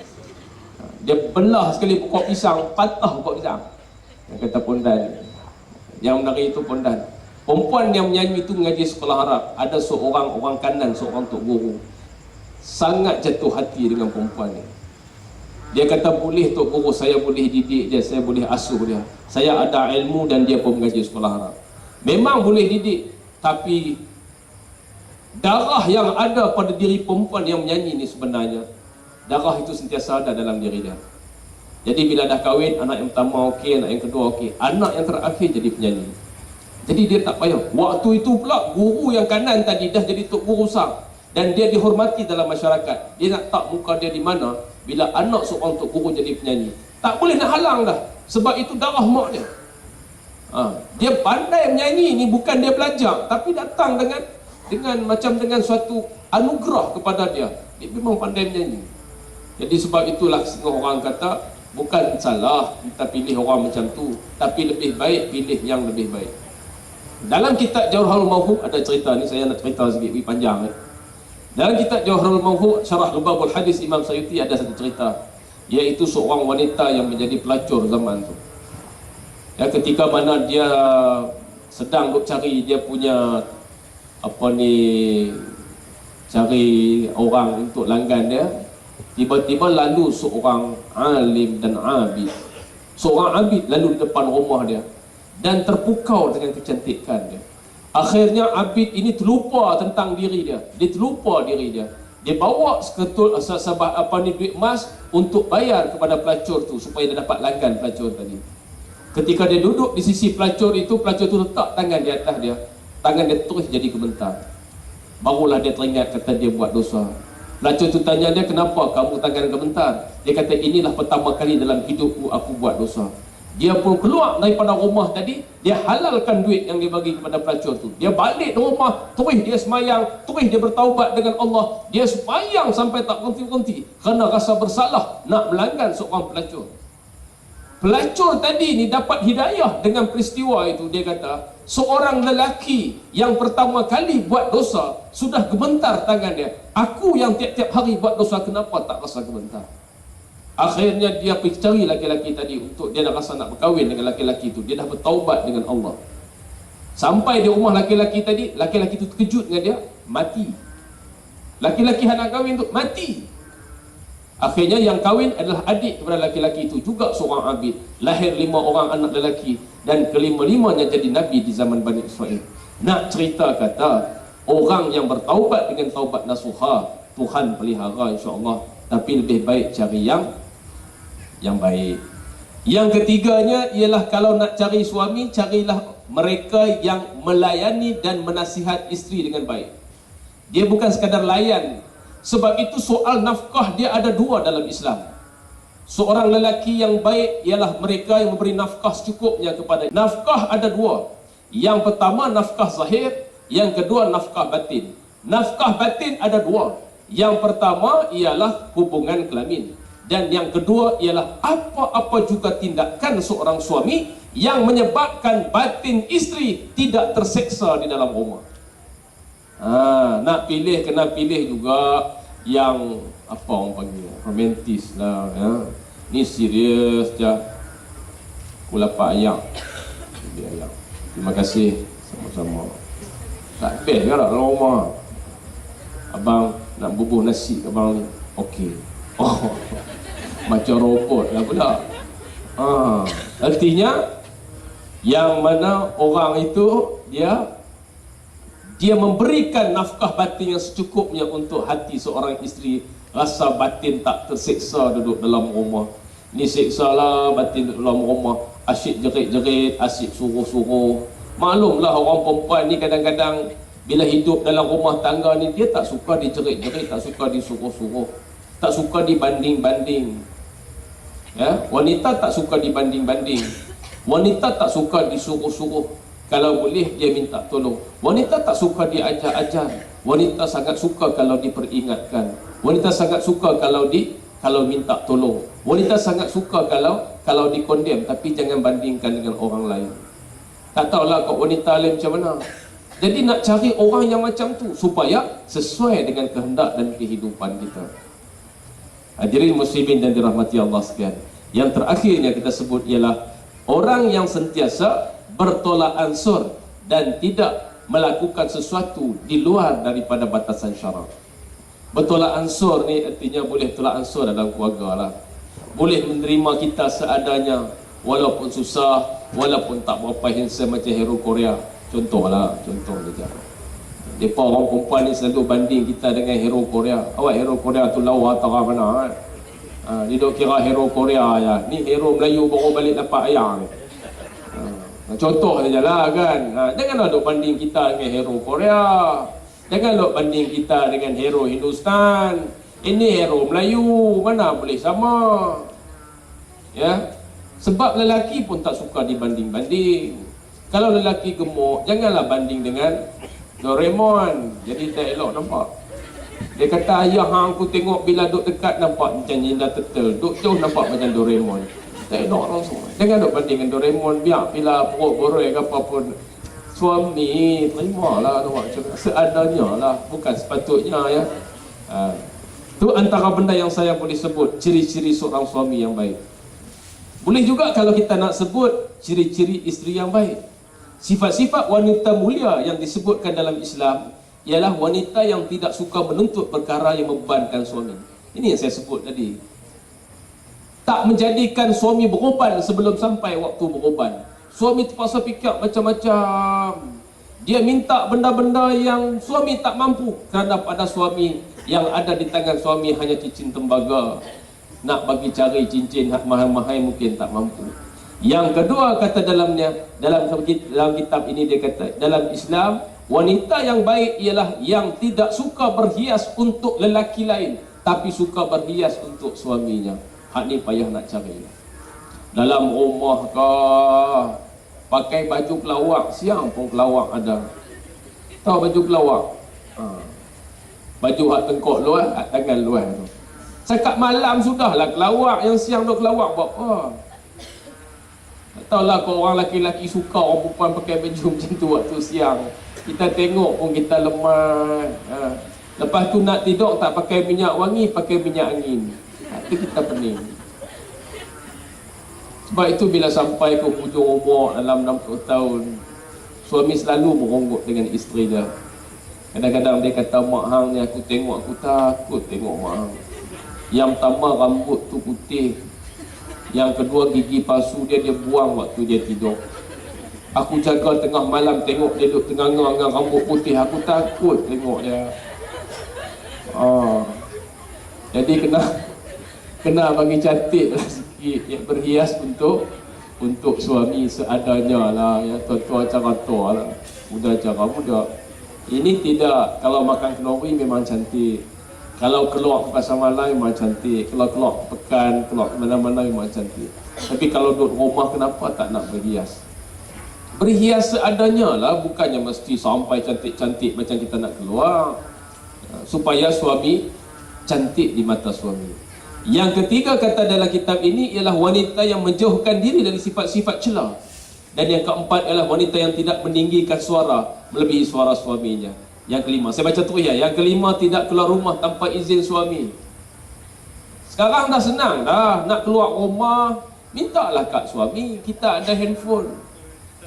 Dia belah sekali pokok pisang, patah pokok pisang. Yang kata pondan. Yang menari itu pondan. Perempuan yang menyanyi itu mengaji sekolah Arab. Ada seorang orang kanan, seorang tok guru. Sangat jatuh hati dengan perempuan ni. Dia kata, boleh tok guru, saya boleh didik dia, saya boleh asuh dia. Saya ada ilmu dan dia pun mengaji sekolah Arab. Memang boleh didik, tapi darah yang ada pada diri perempuan yang menyanyi ni sebenarnya, darah itu sentiasa ada dalam diri dia. Jadi bila dah kahwin, anak yang pertama okey, anak yang kedua okey, anak yang terakhir jadi penyanyi. Jadi dia tak payah. Waktu itu pula guru yang kanan tadi dah jadi tok guru besar dan dia dihormati dalam masyarakat. Dia nak tak muka dia di mana bila anak seorang tok guru jadi penyanyi. Tak boleh nak halang dah, sebab itu darah mak dia. Dia pandai menyanyi ni, bukan dia belajar, tapi datang dengan suatu anugerah kepada dia. Dia memang pandai menyanyi. Jadi sebab itulah setengah orang kata, bukan salah kita pilih orang macam tu, tapi lebih baik pilih yang lebih baik. Dalam kitab Jawharul Mawhub ada cerita ni, saya nak cerita sikit, panjang. Dalam kitab Jawharul Mawhub Syarah Lubabul Hadis Imam Sayuti ada satu cerita, iaitu seorang wanita yang menjadi pelacur zaman tu. Ya, ketika mana dia sedang duk cari dia punya cari orang untuk langgan dia, tiba-tiba lalu seorang alim dan abid. Seorang abid lalu di depan rumah dia dan terpukau dengan kecantikan dia. Akhirnya abid ini terlupa tentang diri dia. Dia terlupa diri dia. Dia bawa seketul duit emas untuk bayar kepada pelacur tu supaya dia dapat langgan pelacur tadi. Ketika dia duduk di sisi pelacur itu letak tangan di atas dia. Tangan dia terus jadi gemetar. Barulah dia teringat, kata dia buat dosa. Pelacur tu tanya dia, kenapa kamu tangan gemetar? Dia kata, inilah pertama kali dalam hidupku aku buat dosa. Dia pun keluar daripada rumah tadi, dia halalkan duit yang dia bagi kepada pelacur tu. Dia balik ke rumah, terus dia semayang, terus dia bertaubat dengan Allah. Dia semayang sampai tak berhenti-henti kerana rasa bersalah nak melanggan seorang pelacur. Pelacur tadi ni dapat hidayah dengan peristiwa itu. Dia kata, seorang lelaki yang pertama kali buat dosa sudah gemetar tangan dia. Aku yang tiap-tiap hari buat dosa, kenapa tak rasa gemetar? Akhirnya dia pergi cari laki-laki tadi untuk dia dah rasa nak berkahwin dengan laki-laki itu. Dia dah bertaubat dengan Allah. Sampai di rumah laki-laki tadi, laki-laki itu terkejut dengan dia, mati. Laki-laki yang nak kahwin tu mati. Akhirnya yang kahwin adalah adik kepada laki-laki itu, juga seorang abid. Lahir 5 orang anak lelaki dan kelima-limanya jadi nabi di zaman Bani Israel. Nak cerita kata, orang yang bertaubat dengan taubat nasuha, Tuhan pelihara insya-Allah. Tapi lebih baik cari yang baik. Yang ketiganya ialah kalau nak cari suami, carilah mereka yang melayani dan menasihat isteri dengan baik. Dia bukan sekadar layan. Sebab itu soal nafkah dia ada 2 dalam Islam. Seorang lelaki yang baik ialah mereka yang memberi nafkah secukupnya kepada. Nafkah ada 2. Yang pertama nafkah zahir, yang kedua nafkah batin. Nafkah batin ada 2. Yang pertama ialah hubungan kelamin, dan yang kedua ialah apa-apa juga tindakan seorang suami yang menyebabkan batin isteri tidak terseksa di dalam rumah. Nak pilih kena pilih juga yang apa orang panggil romantis lah ya. Ni serius je. Kula pak ayam. Terima kasih sama-sama. Tak best ke dalam rumah. Abang nak bubuh nasi kat abang ni. Okey. Oh. Macam robot lah pula. Artinya yang mana orang itu dia memberikan nafkah batin yang secukupnya untuk hati seorang isteri, rasa batin tak terseksa duduk dalam rumah. Ni seksa lah batin duduk dalam rumah, asyik jerit-jerit, asyik suruh-suruh. Maklumlah orang perempuan ni kadang-kadang bila hidup dalam rumah tangga ni, dia tak suka dijerit-jerit, tak suka disuruh-suruh, tak suka dibanding-banding. Ya, wanita tak suka dibanding-banding. Wanita tak suka disuruh-suruh. Kalau boleh dia minta tolong. Wanita tak suka diajar-ajar. Wanita sangat suka kalau diperingatkan. Wanita sangat suka kalau minta tolong. Wanita sangat suka kalau dikondem, tapi jangan bandingkan dengan orang lain. Tak tahulah kau wanita lain macam mana. Jadi nak cari orang yang macam tu supaya sesuai dengan kehendak dan kehidupan kita. Hadirin muslimin dan dirahmati Allah sekalian. Yang terakhirnya kita sebut ialah orang yang sentiasa bertolak ansur dan tidak melakukan sesuatu di luar daripada batasan syarak. Bertolak ansur ni artinya boleh tolak ansur dalam keluarga lah. Boleh menerima kita seadanya, walaupun susah, walaupun tak berapa handsome macam hero Korea. Contoh saja. Mereka orang perempuan ni selalu banding kita dengan hero Korea. Awak hero Korea tu lawa atau mana kan? Dia dok kira hero Korea ya. Ni hero Melayu baru balik dapat ayam. Contoh sajalah kan. Janganlah dok banding kita dengan hero Korea. Jangan dok banding kita dengan hero Hindustan. Ini hero Melayu, mana boleh sama. Ya. Sebab lelaki pun tak suka dibanding-banding. Kalau lelaki gemuk, janganlah banding dengan Doraemon. Jadi tak elok nampak. Dia kata, ayah hang aku tengok bila duk dekat nampak macam Jinda Turtle, duk jauh nampak macam Doraemon. Tak elok langsung. Jangan duk banding dengan Doraemon. Biar bila perut boroi ke apa pun Suami, terimalah awak cakap seadanya lah, bukan sepatutnya ya. Itu antara benda yang saya boleh sebut ciri-ciri seorang suami yang baik. Boleh juga kalau kita nak sebut ciri-ciri isteri yang baik. Sifat-sifat wanita mulia yang disebutkan dalam Islam ialah wanita yang tidak suka menuntut perkara yang membebankan suami. Ini yang saya sebut tadi. Tak menjadikan suami beruban sebelum sampai waktu beruban. Suami terpaksa fikir macam-macam. Dia minta benda-benda yang suami tak mampu, kerana pada suami yang ada di tangan suami hanya cincin tembaga. Nak bagi cari cincin mahal-mahal mungkin tak mampu. Yang kedua kata dalam kitab ini dia kata, dalam Islam wanita yang baik ialah yang tidak suka berhias untuk lelaki lain, tapi suka berhias untuk suaminya. Hak ni payah nak cari. Dalam rumah kah, pakai baju kelawak, siang pun kelawak ada. Tahu baju kelawak? Baju hak tengkok luar, hak tangan luar tu. Cakap malam sudahlah kelawak, yang siang duk kelawak buat apa? Tak tahulah kau orang lelaki-lelaki suka orang perempuan pakai baju macam tu waktu siang. Kita tengok pun kita lemah. Lepas tu nak tidur tak pakai minyak wangi, pakai minyak angin. Itu kita pening. Sebab itu bila sampai ke hujung umur dalam 60 tahun, suami selalu meronggot dengan isteri dia. Kadang-kadang dia kata, mak hang ni aku tengok aku takut tengok mak hang. Yang pertama rambut tu putih, yang kedua gigi palsu dia buang waktu dia tidur. Aku jaga tengah malam tengok dia duduk tengah-tengah dengan rambut putih, aku takut tengok dia. Jadi kena bagi cantik lah sikit, ya, berhias untuk suami seadanya lah, ya, tuan-tuan cara tua lah, muda cara muda. Ini tidak, kalau makan kenduri memang cantik, kalau keluar ke pasar malam memang cantik, kalau keluar ke pekan, keluar ke mana-mana memang cantik. Tapi kalau duduk rumah kenapa tak nak berhias? Berhias seadanya lah, bukannya mesti sampai cantik-cantik macam kita nak keluar, supaya suami cantik di mata suami. Yang ketiga kata dalam kitab ini ialah wanita yang menjauhkan diri dari sifat-sifat celah. Dan yang keempat ialah wanita yang tidak meninggikan suara melebihi suara suaminya. Yang kelima, saya baca terus ya. Yang kelima, tidak keluar rumah tanpa izin suami. Sekarang dah senang dah, nak keluar rumah mintalah kat suami, kita ada handphone.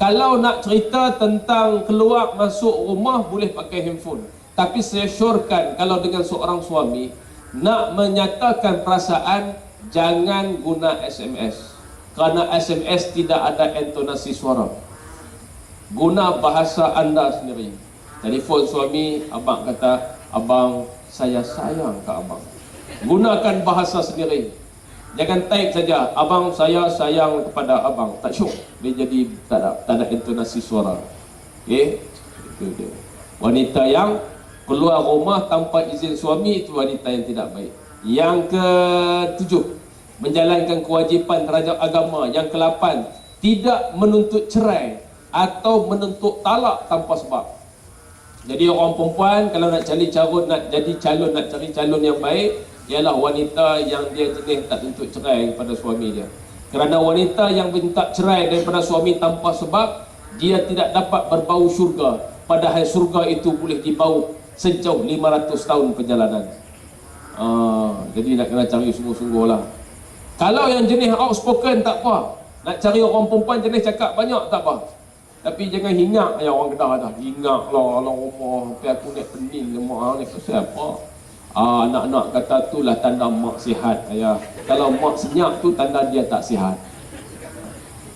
Kalau nak cerita tentang keluar masuk rumah boleh pakai handphone. Tapi saya syorkan kalau dengan seorang suami nak menyatakan perasaan, jangan guna SMS. Kerana SMS tidak ada intonasi suara. Guna bahasa anda sendiri. Telefon suami, abang kata, abang saya sayang ke abang. Gunakan bahasa sendiri. Jangan type saja, abang saya sayang kepada abang. Tak syuk, dia jadi tak ada intonasi suara. Okey, itu dia. Wanita yang keluar rumah tanpa izin suami, itu wanita yang tidak baik. Yang ketujuh, menjalankan kewajipan terhadap agama. Yang ke-8, tidak menuntut cerai atau menuntut talak tanpa sebab. Jadi orang perempuan kalau nak cari calon yang baik, ialah wanita yang dia jenis tak tuntut cerai kepada suami dia. Kerana wanita yang minta cerai daripada suami tanpa sebab, dia tidak dapat berbau syurga, padahal syurga itu boleh dibau sejauh 500 tahun perjalanan. Jadi nak kena cari sungguh-sungguh lah. Kalau yang jenis outspoken tak apa, nak cari orang perempuan jenis cakap banyak tak apa. Tapi jangan hingak ya orang Kedah dah. Hingak lah orang rumah, sampai aku nak pening mak ni pasal apa? Anak-anak kata tu lah tanda mak sihat ayah. Kalau mak senyap tu tanda dia tak sihat.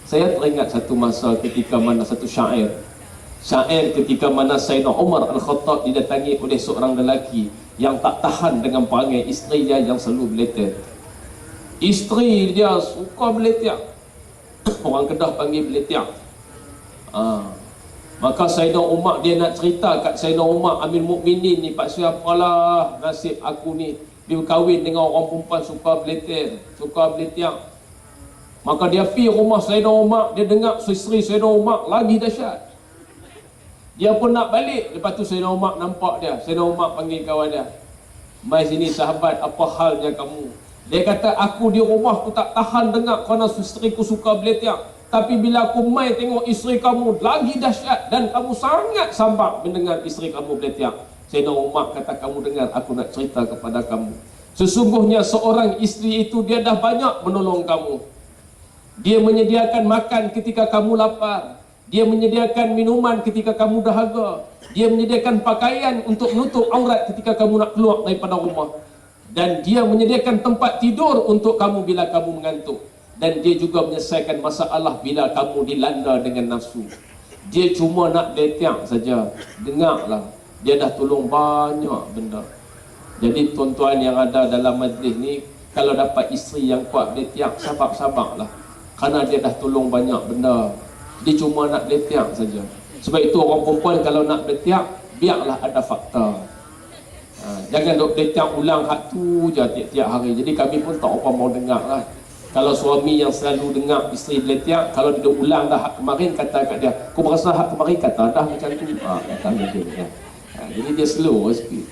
Saya teringat satu masa ketika mana satu syair ketika mana Sayyidina Umar Al-Khattab didatangi oleh seorang lelaki yang tak tahan dengan perangai isteri dia yang selalu beletir. Isteri dia suka beletir. Orang Kedah panggil beletir. Maka Sayyidina Umar dia nak cerita kat Sayyidina Umar Amir Mukminin ni, pak siapalah nasib aku ni, dia kahwin dengan orang perempuan suka beletir, suka beletir. Maka dia pergi rumah Sayyidina Umar, dia dengar isteri Sayyidina Umar lagi dahsyat. Dia pun nak balik. Lepas tu Sayyidina Umar nampak dia. Sayyidina Umar panggil kawan dia, mai sini sahabat, apa halnya kamu? Dia kata, aku di rumah aku tak tahan dengar kerana isteriku suka beletir. Tapi bila aku mai tengok isteri kamu lagi dahsyat dan kamu sangat sabar mendengar isteri kamu berletiak. Sayyidina Umar kata, kamu dengar, aku nak cerita kepada kamu. Sesungguhnya seorang isteri itu dia dah banyak menolong kamu. Dia menyediakan makan ketika kamu lapar. Dia menyediakan minuman ketika kamu dahaga. Dia menyediakan pakaian untuk menutup aurat ketika kamu nak keluar daripada rumah. Dan dia menyediakan tempat tidur untuk kamu bila kamu mengantuk. Dan dia juga menyelesaikan masalah bila kamu dilanda dengan nafsu. Dia cuma nak letiak saja. Dengarlah, dia dah tolong banyak benda. Jadi tuan-tuan yang ada dalam majlis ni, kalau dapat isteri yang kuat letiak, sabar-sabarlah. Kerana dia dah tolong banyak benda. Dia cuma nak letiak saja. Sebab itu orang perempuan kalau nak letiak, biarlah ada fakta. Jangan duk letiak ulang hak tu je tiap-tiap hari. Jadi kami pun tak apa mau dengar lah. Kalau suami yang selalu dengar isteri berletiak, kalau dia ulang dah hak kemarin, kata kat dia, aku berasa hak kemarin kata dah macam tu. Kata dia. Jadi dia slow sikit.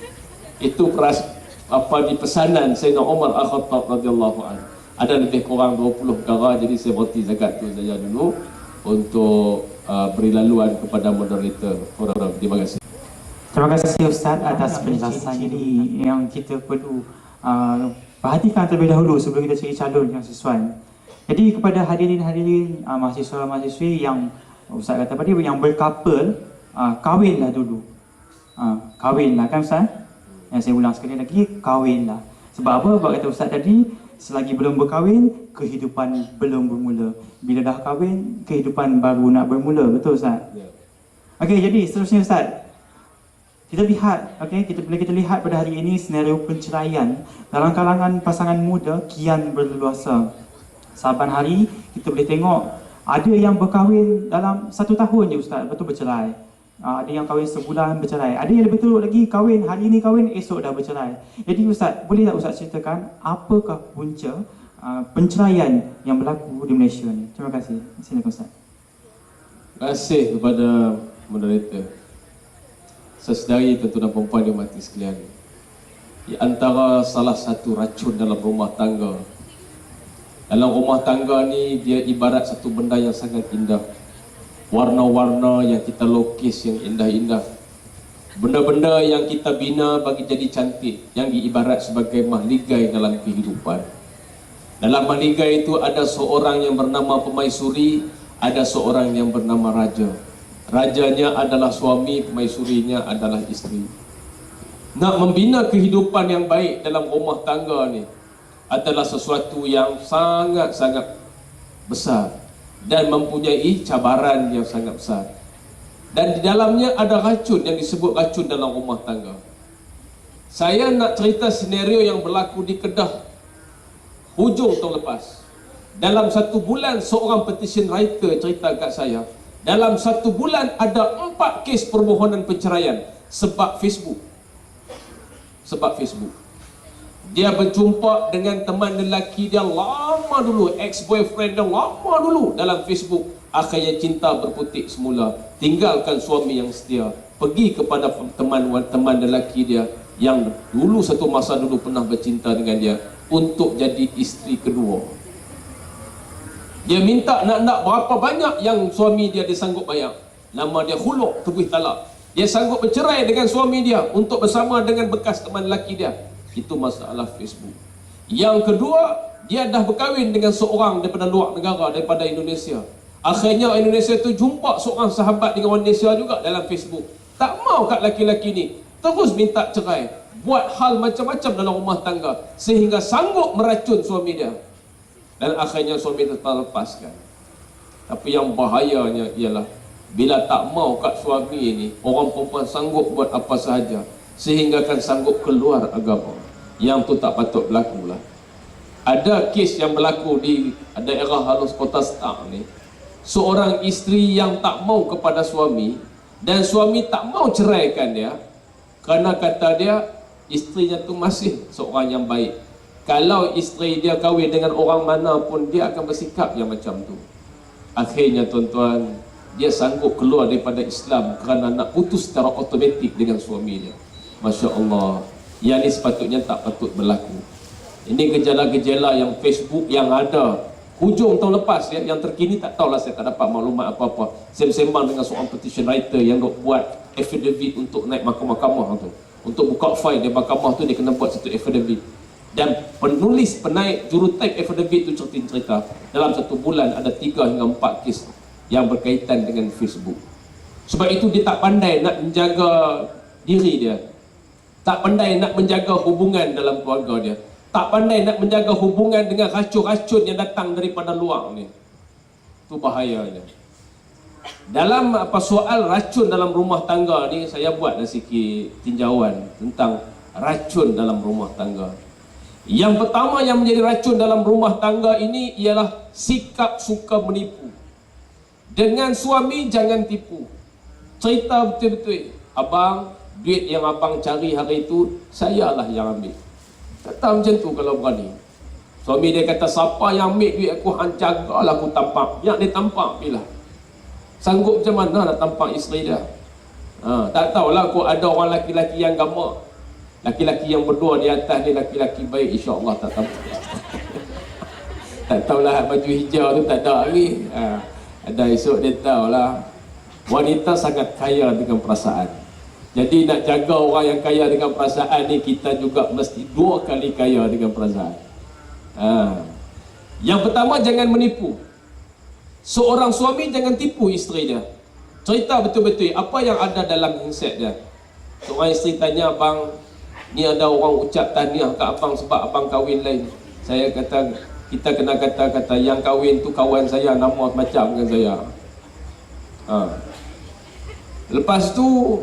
Itu di pesanan Sayyidina Umar Al-Khattab radhiyallahu anhu. Ada lebih kurang 20 perkara, jadi saya berhenti zakat tu saja dulu untuk beri laluan kepada moderator. Terima kasih. Terima kasih Ustaz atas penjelasan ini yang kita perlu perhatikan terlebih dahulu sebelum kita cari calon yang sesuai. Jadi kepada hadirin-hadirin mahasiswa-mahasiswi yang Ustaz kata tadi yang berkapal, kahwinlah dulu. Kahwinlah kan Ustaz? Yang saya ulang sekali lagi, kahwinlah. Sebab apa? Sebab kata Ustaz tadi, selagi belum berkahwin, kehidupan belum bermula. Bila dah kahwin, kehidupan baru nak bermula. Betul Ustaz? Ya. Okey, jadi seterusnya Ustaz. Kita lihat, bila kita lihat pada hari ini senario penceraian dalam kalangan pasangan muda kian berleluasa. Saban hari kita boleh tengok ada yang berkahwin dalam 1 tahun je Ustaz, lepas tu bercerai. Ada yang kahwin sebulan bercerai. Ada yang lebih teruk lagi, kahwin hari ini kahwin, esok dah bercerai. Jadi Ustaz, boleh tak Ustaz ceritakan apakah punca penceraian yang berlaku di Malaysia ni? Terima kasih. Silakan Ustaz. Terima kasih kepada moderator. Saudari tuan-tuan dan perempuan yang mati sekalian, di antara salah satu racun dalam rumah tangga. Dalam rumah tangga ni dia ibarat satu benda yang sangat indah. Warna-warna yang kita lukis yang indah-indah. Benda-benda yang kita bina bagi jadi cantik, yang diibarat sebagai mahligai dalam kehidupan. Dalam mahligai itu ada seorang yang bernama pemaisuri, ada seorang yang bernama raja. Rajanya adalah suami, pemaisurinya adalah isteri. Nak membina kehidupan yang baik dalam rumah tangga ni adalah sesuatu yang sangat-sangat besar dan mempunyai cabaran yang sangat besar. Dan di dalamnya ada racun yang disebut racun dalam rumah tangga. Saya nak cerita senario yang berlaku di Kedah hujung tahun lepas. Dalam 1 bulan seorang petition writer cerita kat saya, dalam 1 bulan ada 4 kes permohonan penceraian sebab Facebook. Sebab Facebook. Dia berjumpa dengan teman lelaki dia lama dulu, ex-boyfriend dia lama dulu dalam Facebook. Akhirnya cinta berputik semula. Tinggalkan suami yang setia, pergi kepada teman lelaki dia yang dulu satu masa dulu pernah bercinta dengan dia untuk jadi isteri kedua. Dia minta nak berapa banyak yang suami dia sanggup bayar. Nama dia khuluk, tebuih talak. Dia sanggup bercerai dengan suami dia untuk bersama dengan bekas teman lelaki dia. Itu masalah Facebook. Yang kedua, dia dah berkahwin dengan seorang daripada luar negara, daripada Indonesia. Akhirnya Indonesia tu jumpa seorang sahabat dengan orang Malaysia juga dalam Facebook. Tak mau kat lelaki-lelaki ni, terus minta cerai. Buat hal macam-macam dalam rumah tangga sehingga sanggup meracun suami dia. Dan akhirnya suami terlepaskan. Tapi yang bahayanya ialah bila tak mau kat suami ini, orang perempuan sanggup buat apa sahaja sehingga kan sanggup keluar agama. Yang tu tak patut berlaku lah. Ada kes yang berlaku di daerah halus Kota Stark ni. Seorang isteri yang tak mau kepada suami dan suami tak mau ceraikan dia kerana kata dia isterinya tu masih seorang yang baik. Kalau isteri dia kahwin dengan orang mana pun dia akan bersikap yang macam tu. Akhirnya tuan-tuan, dia sanggup keluar daripada Islam kerana nak putus secara automatik dengan suami dia. Masya Allah. Yang ini sepatutnya tak patut berlaku. Ini gejala-gejala yang Facebook yang ada hujung tahun lepas ya, yang terkini tak tahulah, saya tak dapat maklumat apa-apa. Saya bersembang dengan seorang petition writer yang dok buat affidavit untuk naik mahkamah tu. Untuk buka file di mahkamah tu dia kena buat satu affidavit. Dan penulis penaik jurutype affidavit tu cerita dalam satu bulan ada 3 hingga 4 kes yang berkaitan dengan Facebook. Sebab itu dia tak pandai nak menjaga diri dia, tak pandai nak menjaga hubungan dalam keluarga dia, tak pandai nak menjaga hubungan dengan racun-racun yang datang daripada luar ni. Itu bahayanya. Dalam soal racun dalam rumah tangga ni, saya buatlah sikit tinjauan tentang racun dalam rumah tangga. Yang pertama yang menjadi racun dalam rumah tangga ini ialah sikap suka menipu. Dengan suami jangan tipu. Cerita betul-betul, abang, duit yang abang cari hari itu sayalah yang ambil. Kata macam tu kalau berani. Suami dia kata, siapa yang ambil duit aku, hang jagalah aku tampak. Yang dia tampak bila sanggup macam mana nak tampak isteri dia. Tak tahulah kok ada orang laki-laki yang gamak, laki-laki yang berdua di atas ni laki-laki baik, insya-Allah tak tampak. Tak tahulah baju hijau tu tak ada lagi. Ada esok dia tahulah. Wanita sangat kaya dengan perasaan. Jadi nak jaga orang yang kaya dengan perasaan ni, kita juga mesti 2 kali kaya dengan perasaan. Yang pertama, jangan menipu. Seorang suami jangan tipu isteri dia. Cerita betul-betul apa yang ada dalam mindset dia. Seorang isteri tanya, abang, ni ada orang ucap tahniah kat abang sebab abang kahwin lain. Saya kata, kita kena kata yang kahwin tu kawan saya, nama macam dengan saya. Lepas tu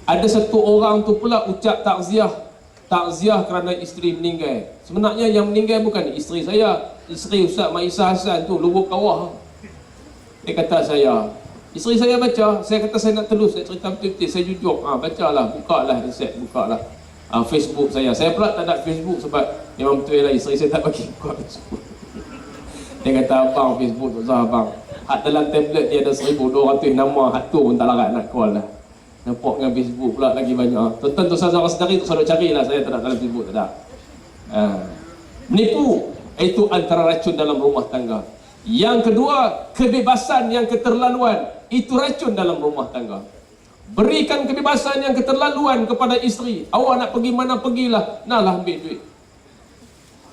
ada satu orang tu pula ucap takziah kerana isteri meninggal. Sebenarnya yang meninggal bukan isteri saya, isteri Ustaz Maisa Hassan tu, Lubuk Kawah. Dia kata saya, isteri saya baca. Saya kata saya nak telus, saya cerita betul-betul, saya jujur. Bacalah, bukalah reset, bukalah Facebook saya. Saya pula tak ada Facebook sebab memang betul lah isteri saya tak bagi buka Facebook. Dia kata, abang Facebook tak usah abang. Hak dalam tablet dia ada 1,200 nama, hak tu pun tak larat nak call lah. Nampak dengan Facebook pula lagi banyak. Tuan-tuan saudara sedari tu saya carilah, saya tak ada dalam Facebook, tak ada. Menipu, itu antara racun dalam rumah tangga. Yang kedua, kebebasan yang keterlaluan, itu racun dalam rumah tangga. Berikan kebebasan yang keterlaluan kepada isteri. Awak nak pergi mana pergilah, nalah ambil duit.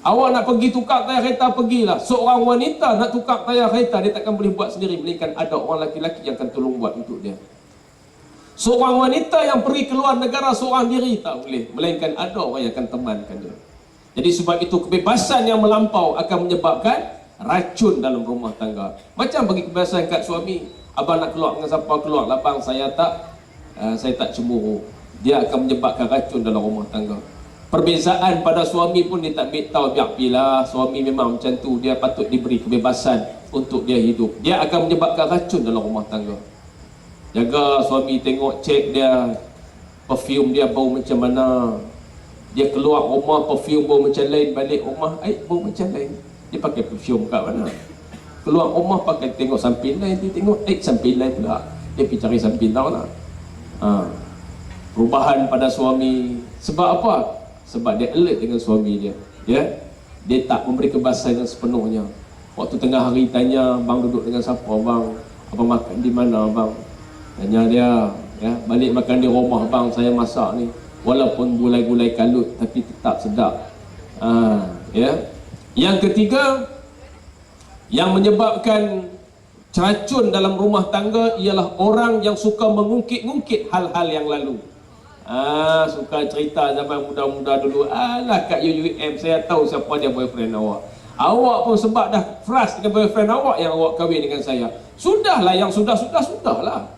Awak nak pergi tukar tayar kereta, pergilah. Seorang wanita nak tukar tayar kereta, dia takkan boleh buat sendiri, melainkan ada orang laki-laki yang akan tolong buat untuk dia. Seorang wanita yang pergi keluar negara seorang diri tak boleh, melainkan ada orang yang akan temankan dia. Jadi sebab itu kebebasan yang melampau akan menyebabkan racun dalam rumah tangga. Macam bagi kebiasaan kat suami, abang nak keluar dengan siapa, keluar lah bang, saya tak cemburu. Dia akan menyebabkan racun dalam rumah tangga. Perbezaan pada suami pun dia tak ambil tahu, biar pilih suami memang macam tu, dia patut diberi kebebasan untuk dia hidup. Dia akan menyebabkan racun dalam rumah tangga. Jaga suami, tengok, cek dia perfume dia bau macam mana. Dia keluar rumah perfume bau macam lain, balik rumah bau macam lain. Dia pakai perfume kat mana? Keluar rumah pakai tengok samping lain, dia tengok samping lain pula. Dia pergi cari samping tahu tak? Perubahan pada suami. Sebab apa? Sebab dia alert dengan suami dia. Dia tak memberi kebebasan yang sepenuhnya. Waktu tengah hari tanya, bang duduk dengan siapa bang? Apa makan di mana bang? Tanya dia, balik makan di rumah bang, saya masak ni. Walaupun gulai-gulai kalut tapi tetap sedap. Yang ketiga, yang menyebabkan racun dalam rumah tangga ialah orang yang suka mengungkit-ungkit hal-hal yang lalu. Suka cerita zaman muda-muda dulu. Alah kat UUM saya tahu siapa dia boyfriend awak. Awak pun sebab dah frust dengan boyfriend awak yang awak kahwin dengan saya. Sudahlah yang sudahlah.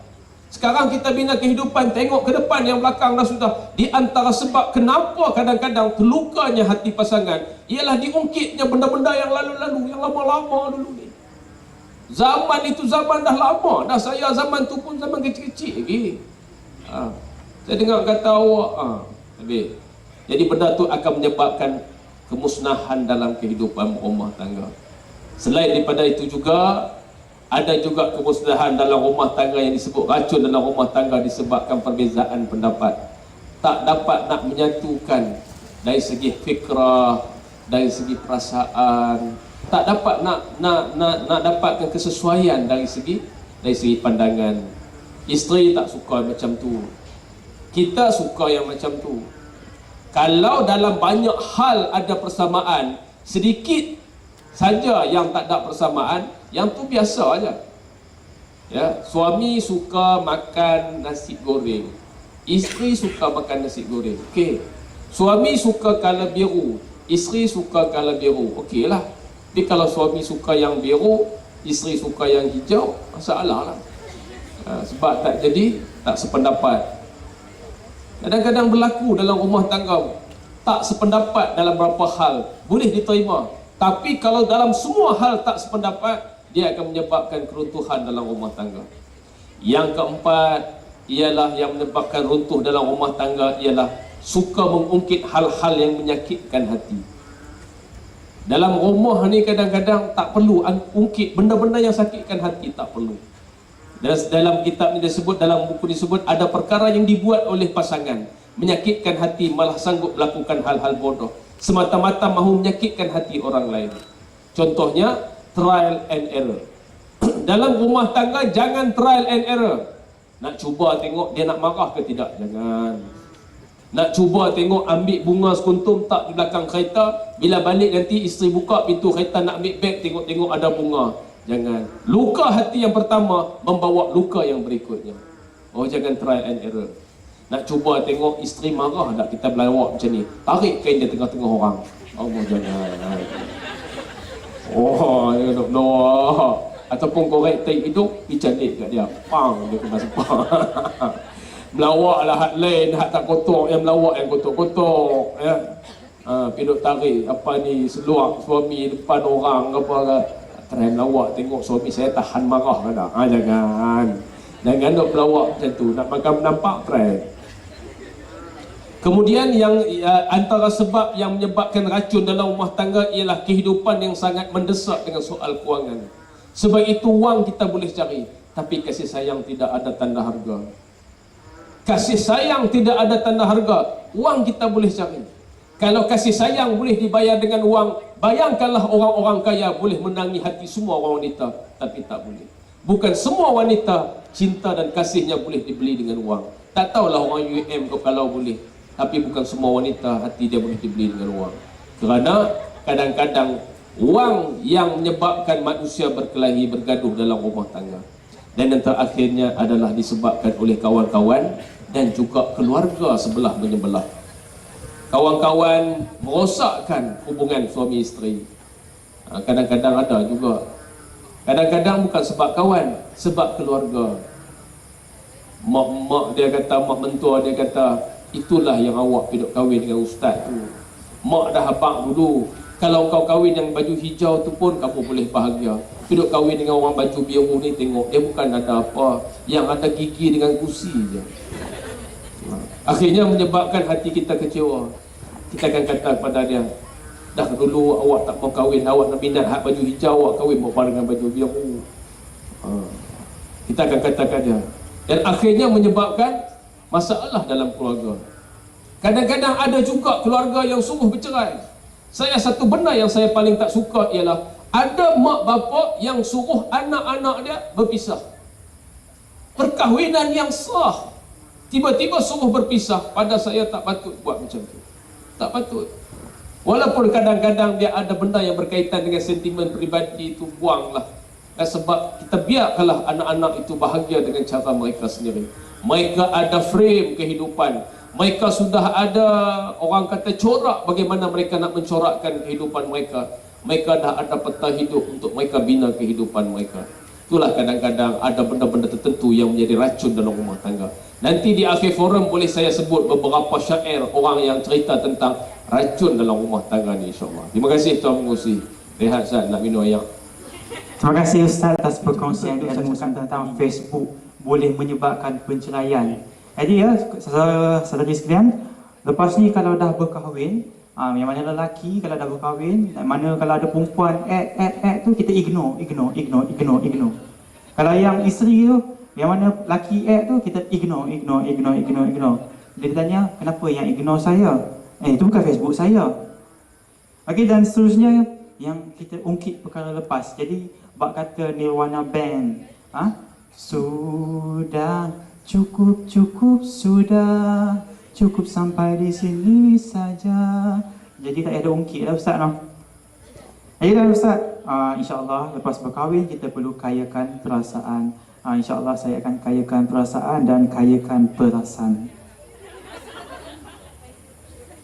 Sekarang kita bina kehidupan, tengok ke depan, yang belakang dah sudah. Di antara sebab kenapa kadang-kadang terlukanya hati pasangan ialah diungkitnya benda-benda yang lalu-lalu, yang lama-lama dulu ni. Zaman itu zaman dah lama dah, saya zaman tu pun zaman kecil-kecil lagi. Saya dengar kata awak habis. Jadi benda tu akan menyebabkan kemusnahan dalam kehidupan rumah tangga. Selain daripada itu juga, ada juga kemusnahan dalam rumah tangga yang disebut racun dalam rumah tangga disebabkan perbezaan pendapat. Tak dapat nak menyatukan dari segi fikrah, dari segi perasaan, tak dapat nak dapatkan kesesuaian dari segi pandangan. Isteri tak suka macam tu, kita suka yang macam tu. Kalau dalam banyak hal ada persamaan, sedikit saja yang tak ada persamaan, yang tu biasa aja. Ya, suami suka makan nasi goreng, isteri suka makan nasi goreng. Okey. Suami suka color biru, isteri suka color biru. Okeylah. Tapi kalau suami suka yang biru, isteri suka yang hijau, masalah lah. Sebab tak sependapat. Kadang-kadang berlaku dalam rumah tangga, tak sependapat dalam beberapa hal, boleh diterima. Tapi kalau dalam semua hal tak sependapat, dia akan menyebabkan keruntuhan dalam rumah tangga. Yang keempat ialah yang menyebabkan runtuh dalam rumah tangga ialah suka mengungkit hal-hal yang menyakitkan hati. Dalam rumah ni kadang-kadang tak perlu ungkit benda-benda yang sakitkan hati, tak perlu. Dalam kitab ni disebut, dalam buku disebut, ada perkara yang dibuat oleh pasangan menyakitkan hati, malah sanggup melakukan hal-hal bodoh semata-mata mahu menyakitkan hati orang lain. Contohnya trial and error. Dalam rumah tangga jangan trial and error. Nak cuba tengok dia nak marah ke tidak, jangan. Nak cuba tengok ambil bunga sekuntum tak di belakang kereta, bila balik nanti isteri buka pintu kereta nak ambil beg, tengok-tengok ada bunga. Jangan. Luka hati yang pertama membawa luka yang berikutnya. Oh, jangan trial and error. Nak cuba tengok isteri marah tak kita berlawak macam ni, tarik kain dia tengah-tengah orang. Oh, jangan. Oh, dia nak berlawak. Ataupun korek tape hidung, dicalik kat dia, pang, dia kena sepang. Melawak lah hak lain, hak tak kotor, yang melawak yang kotor-kotor, ya. Piduk tarik apa ni, seluar suami depan orang apa ke. Try melawak, tengok suami saya tahan marah ke tak. Jangan nak melawak macam tu, nak makan nampak try. Kemudian yang antara sebab yang menyebabkan racun dalam rumah tangga ialah kehidupan yang sangat mendesak dengan soal kewangan. Sebab itu wang kita boleh cari, tapi kasih sayang tidak ada tanda harga. Kasih sayang tidak ada tanda harga, wang kita boleh cari. Kalau kasih sayang boleh dibayar dengan wang, bayangkanlah orang-orang kaya boleh menangi hati semua orang wanita, tapi tak boleh. Bukan semua wanita cinta dan kasihnya boleh dibeli dengan wang. Tak tahulah orang UM kalau boleh, tapi bukan semua wanita hati dia boleh dibeli dengan wang. Kerana kadang-kadang wang yang menyebabkan manusia berkelahi, bergaduh dalam rumah tangga. Dan yang terakhirnya adalah disebabkan oleh kawan-kawan dan juga keluarga sebelah menyebelah. Kawan-kawan merosakkan hubungan suami isteri. Kadang-kadang ada juga. Kadang-kadang bukan sebab kawan, sebab keluarga. Mak dia kata, mak mentua dia kata, itulah yang awak pergi kahwin dengan ustaz tu. Mak dah abang dulu, kalau kau kahwin yang baju hijau tu pun kamu boleh bahagia. Pergi kahwin dengan orang baju biru ni, tengok dia bukan ada apa, yang ada gigi dengan gusi je. Akhirnya menyebabkan hati kita kecewa. Kita akan kata kepada dia, dah dulu awak tak mau kahwin, awak nak minat hak baju hijau, awak kahwin bawa dengan baju biru. Kita akan katakan dia. Dan akhirnya menyebabkan masalah dalam keluarga. Kadang-kadang ada juga keluarga yang sungguh bercerai. Satu benda yang saya paling tak suka ialah ada mak bapa yang suruh anak-anak dia berpisah. Perkahwinan yang sah, tiba-tiba suruh berpisah. Pada saya tak patut buat macam tu. Tak patut. Walaupun kadang-kadang dia ada benda yang berkaitan dengan sentimen peribadi, itu buanglah. Sebab kita biarkanlah anak-anak itu bahagia dengan cara mereka sendiri. Mereka ada frame kehidupan. Mereka sudah ada, orang kata, corak bagaimana mereka nak mencorakkan kehidupan mereka. Mereka dah ada peta hidup untuk mereka bina kehidupan mereka. Itulah kadang-kadang ada benda-benda tertentu yang menjadi racun dalam rumah tangga. Nanti di akhir forum boleh saya sebut beberapa syair orang yang cerita tentang racun dalam rumah tangga ni, insyaAllah. Terima kasih Tuan Pengerusi. Rehat Ustaz nak minum air. Terima kasih Ustaz atas perkongsian ilmu tentang Facebook boleh menyebabkan perceraian. Jadi ya, saudara sekalian, lepas ni kalau dah berkahwin, yang mana lelaki kalau dah berkahwin, yang mana kalau ada perempuan add tu kita ignore. Kalau yang isteri tu, yang mana lelaki add tu kita ignore. Dia tanya, kenapa yang ignore saya? Itu bukan Facebook saya. Okey, dan seterusnya yang kita ungkit perkara lepas. Jadi bab kata Nirvana Band, sudah cukup sudah cukup sampai di sini saja. Jadi tak ada ungkit dah Ustaz no. Jadi dah Ustaz, insya-Allah lepas berkahwin kita perlu kayakan perasaan. InsyaAllah saya akan kayakan perasaan dan kayakan perasan.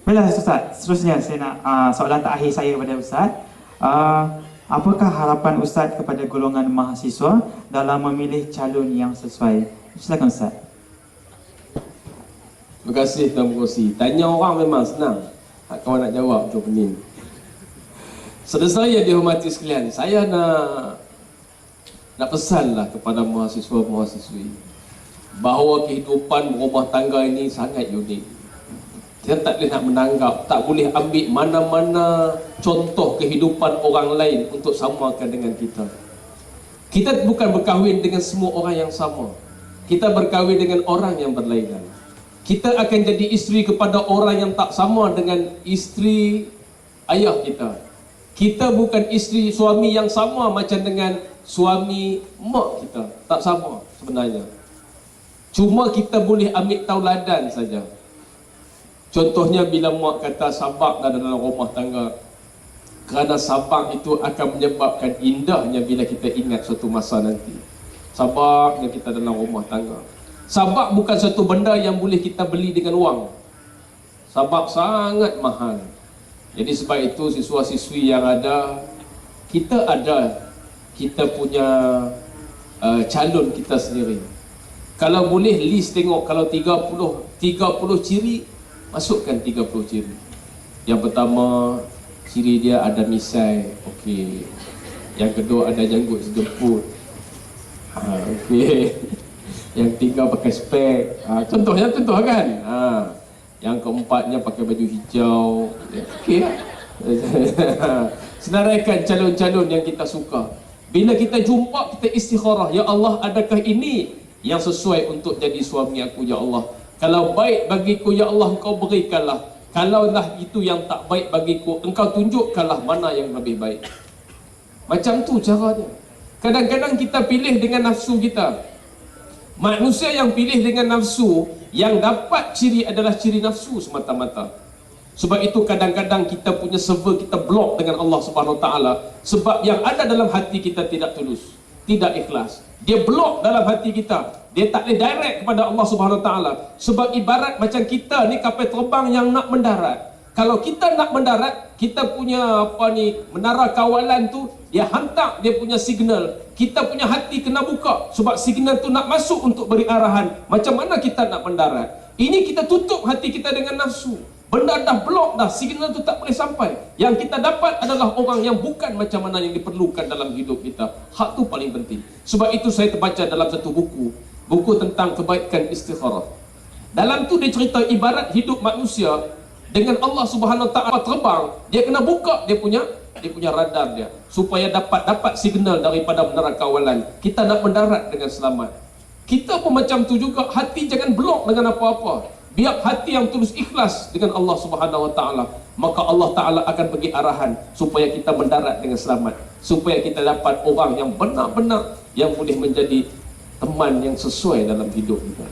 Baiklah Ustaz, seterusnya saya nak soalan terakhir saya kepada Ustaz. Apakah harapan Ustaz kepada golongan mahasiswa dalam memilih calon yang sesuai? Silakan Ustaz. Terima kasih Tuan Pengerusi. Tanya orang memang senang. Kawan nak jawab tu pening. Saudara saya dihormati sekalian, saya nak pesanlah kepada mahasiswa-mahasiswi bahawa kehidupan berumah tangga ini sangat unik. Kita tak boleh nak menanggap, tak boleh ambil mana-mana contoh kehidupan orang lain untuk samakan dengan kita. Kita bukan berkahwin dengan semua orang yang sama. Kita berkahwin dengan orang yang berlainan. Kita akan jadi isteri kepada orang yang tak sama dengan isteri ayah kita. Kita bukan isteri suami yang sama macam dengan suami mak kita. Tak sama sebenarnya. Cuma kita boleh ambil tauladan saja. Contohnya bila mak kata sabar dalam rumah tangga, kerana sabar itu akan menyebabkan indahnya bila kita ingat suatu masa nanti. Sabarnya kita dalam rumah tangga. Sabar bukan satu benda yang boleh kita beli dengan wang. Sabar sangat mahal. Jadi sebab itu siswa-siswi yang ada, kita punya calon kita sendiri. Kalau boleh list tengok, kalau 30 ciri, masukkan 30 ciri. Yang pertama, ciri dia ada misai, okey. Yang kedua ada janggut sejemput, okey. Yang tiga pakai spek, contoh kan. Yang keempatnya pakai baju hijau, okey. Senaraikan calon-calon yang kita suka. Bila kita jumpa, kita istikharah, ya Allah, adakah ini yang sesuai untuk jadi suami aku, ya Allah? Kalau baik bagiku, ya Allah, engkau berikanlah. Kalaulah itu yang tak baik bagiku, engkau tunjukkanlah mana yang lebih baik. Macam tu caranya. Kadang-kadang kita pilih dengan nafsu kita. Manusia yang pilih dengan nafsu, yang dapat ciri adalah ciri nafsu semata-mata. Sebab itu kadang-kadang kita punya server kita blok dengan Allah Subhanahu Wa Taala. Sebab yang ada dalam hati kita tidak tulus, tidak ikhlas. Dia blok dalam hati kita. Dia tak boleh direct kepada Allah Subhanahu Wa Taala. Sebab ibarat macam kita ni kapal terbang yang nak mendarat. Kalau kita nak mendarat, kita punya menara kawalan tu, dia hantar dia punya signal. Kita punya hati kena buka. Sebab signal tu nak masuk untuk beri arahan. Macam mana kita nak mendarat? Ini kita tutup hati kita dengan nafsu. Benda dah blok dah, signal tu tak boleh sampai. Yang kita dapat adalah orang yang bukan macam mana yang diperlukan dalam hidup kita. Hak tu paling penting. Sebab itu saya terbaca dalam satu buku tentang kebaikan istikharah. Dalam tu dia cerita ibarat hidup manusia dengan Allah Subhanahu Wa Taala terbang, dia kena buka dia punya radar dia supaya dapat signal daripada menara kawalan. Kita nak mendarat dengan selamat. Kita pun macam tu juga, hati jangan blok dengan apa-apa. Biar hati yang tulus ikhlas dengan Allah Subhanahu Wa Taala, maka Allah Taala akan bagi arahan supaya kita mendarat dengan selamat, supaya kita dapat orang yang benar-benar yang boleh menjadi teman yang sesuai dalam hidup kita.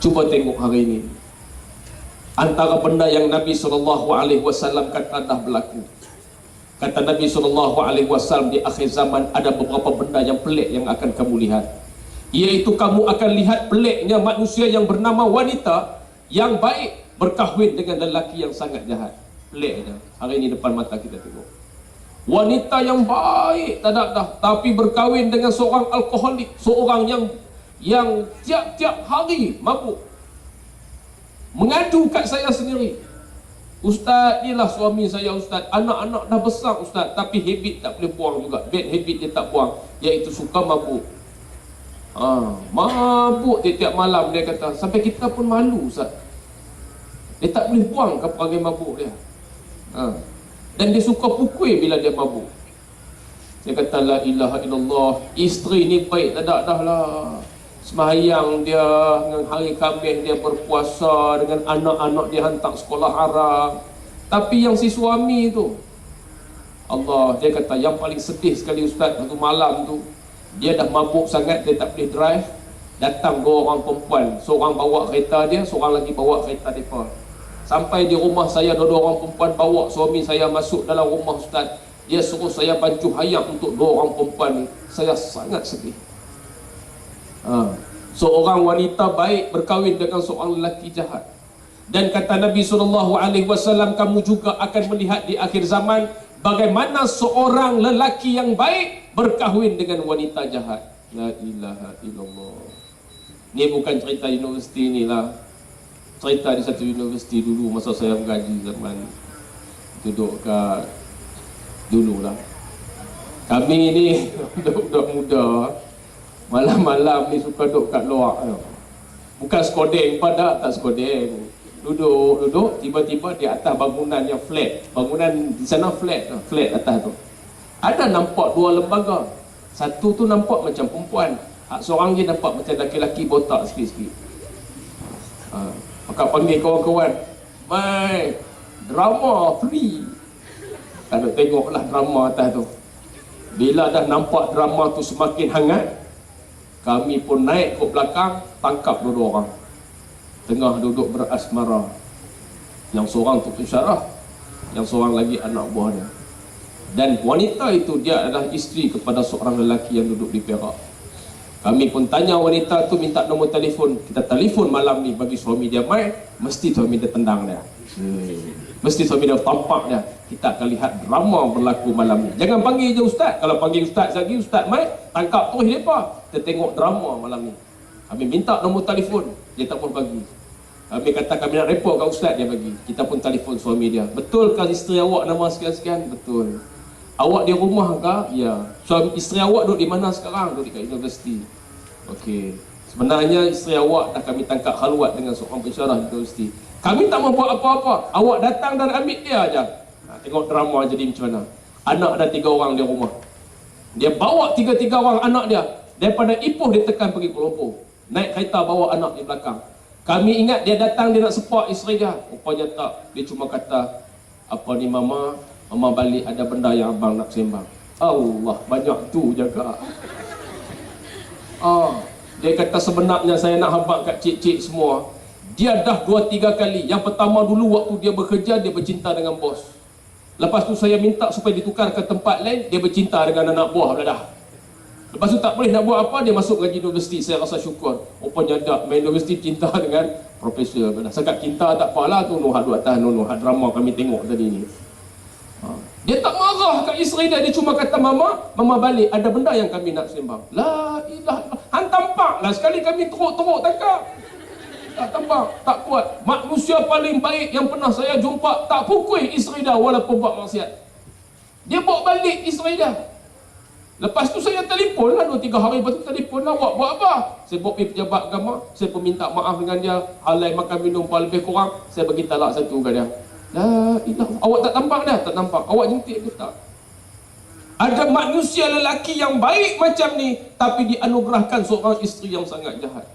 Cuba tengok hari ini, antara benda yang Nabi SAW kata dah berlaku. Kata Nabi SAW, di akhir zaman ada beberapa benda yang pelik yang akan kamu lihat. Iaitu kamu akan lihat peliknya manusia yang bernama wanita yang baik berkahwin dengan lelaki yang sangat jahat. Peliknya hari ini depan mata kita tengok. Wanita yang baik tak ada dah, tapi berkahwin dengan seorang alkoholik, seorang yang tiap-tiap hari mabuk. Mengadu kat saya sendiri, Ustaz, inilah suami saya Ustaz, anak-anak dah besar Ustaz, tapi habit tak boleh buang juga. Bad habit dia tak buang, iaitu suka mabuk. Mabuk tiap malam, dia kata. Sampai kita pun malu Ustaz. Dia tak boleh buang ke perangai mabuk dia. Dan dia suka pukul bila dia mabuk. Dia kata la ilaha illallah, isteri ni baik tak ada dah lah. Sembahyang dia, dengan hari Khamis dia berpuasa, dengan anak-anak dia hantar sekolah haram. Tapi yang si suami tu, Allah, dia kata yang paling sedih sekali Ustaz, satu malam tu dia dah mabuk sangat, dia tak boleh drive. Datang dua orang perempuan, seorang bawa kereta dia, seorang lagi bawa kereta mereka. Sampai di rumah saya, dua orang perempuan bawa suami saya masuk dalam rumah Ustaz. Dia suruh saya baju hayat untuk dua orang perempuan ni. Saya sangat sedih. Seorang wanita baik berkahwin dengan seorang lelaki jahat. Dan kata Nabi SAW, kamu juga akan melihat di akhir zaman bagaimana seorang lelaki yang baik berkahwin dengan wanita jahat. La ilaha illallah. Ni bukan cerita universiti ni lah. Cerita di satu universiti dulu masa saya mengaji zaman duduk kat dulu lah. Kami ni budak muda, malam-malam ni suka duduk kat luar. Bukan skodeng pada, tak skodeng. Duduk, tiba-tiba di atas bangunan yang flat. Bangunan di sana flat atas tu. Ada nampak dua lembaga. Satu tu nampak macam perempuan, seorang dia nampak macam laki-laki botak sikit-sikit. Maka panggil kawan-kawan, mai drama free. Tak tengoklah drama atas tu. Bila dah nampak drama tu semakin hangat, kami pun naik ke belakang, tangkap dua orang. Tengah duduk berasmara. Yang seorang tu pensyarah, yang seorang lagi anak buah dia. Dan wanita itu dia adalah isteri kepada seorang lelaki yang duduk di Perak. Kami pun tanya wanita tu, minta nombor telefon. Kita telefon malam ni bagi suami dia mai, mesti suami dia tendang dia. Mesti suami dia tampak dia. Kita akan lihat drama berlaku malam ni. Jangan panggil je ustaz. Kalau panggil ustaz lagi, ustaz mai, tangkap terus mereka. Kita tengok drama malam ni. Kami minta nombor telefon, dia tak pun bagi. Kami kata kami nak report kat ustaz, dia bagi. Kita pun telefon suami dia. Betul ke isteri awak nama sekian-sekian? Betul. Awak di rumah ke? Ya. Suami isteri awak duduk di mana sekarang? Duduk di universiti. Okey. Sebenarnya isteri awak dah kami tangkap khalwat dengan seorang pensyarah di universiti. Kami tak mau buat apa-apa. Awak datang dan ambil dia aja. Tengok drama jadi macam mana. Anak ada 3 orang di rumah. Dia bawa 3 orang anak dia. Daripada Ipoh dia tekan pergi Kuala Lumpur. Naik kereta bawa anak di belakang. Kami ingat dia datang dia nak support isteri dia. Rupanya tak. Dia cuma kata, apa ni mama balik ada benda yang abang nak sembang. Allah, banyak tu jaga. Dia kata sebenarnya saya nak habaq kat cik-cik semua. Dia dah 2-3 kali. Yang pertama dulu waktu dia bekerja, dia bercinta dengan bos. Lepas tu saya minta supaya ditukar ke tempat lain, dia bercinta dengan anak buah dah. Lepas tu tak boleh nak buat apa, dia masuk ngaji universiti. Saya rasa syukur. Rupanya tak, main universiti cinta dengan profesor. Sekat cinta tak apalah tu, nuhat dua atas, nuhat drama kami tengok tadi ni. Dia tak marah kat isteri dia, dia cuma kata mama balik, ada benda yang kami nak sembang. La ilaha illallah. Han tampak lah sekali kami teruk-teruk tangkap. Tak tampak, tak kuat. Manusia paling baik yang pernah saya jumpa tak pukul isteri dia walaupun buat maksiat. Dia bawa balik isteri dia. Lepas tu saya telefon lah 2-3 hari lepas tu telefon lah, awak buat apa? Saya bawa pergi pejabat agama, saya pun minta maaf dengan dia, halai makan minum apa lebih kurang, saya bagi talak satu ke dia. La ilah, awak tak tampak dah? Tak nampak. Awak jentik ke tak? Ada manusia lelaki yang baik macam ni, tapi dianugerahkan seorang isteri yang sangat jahat.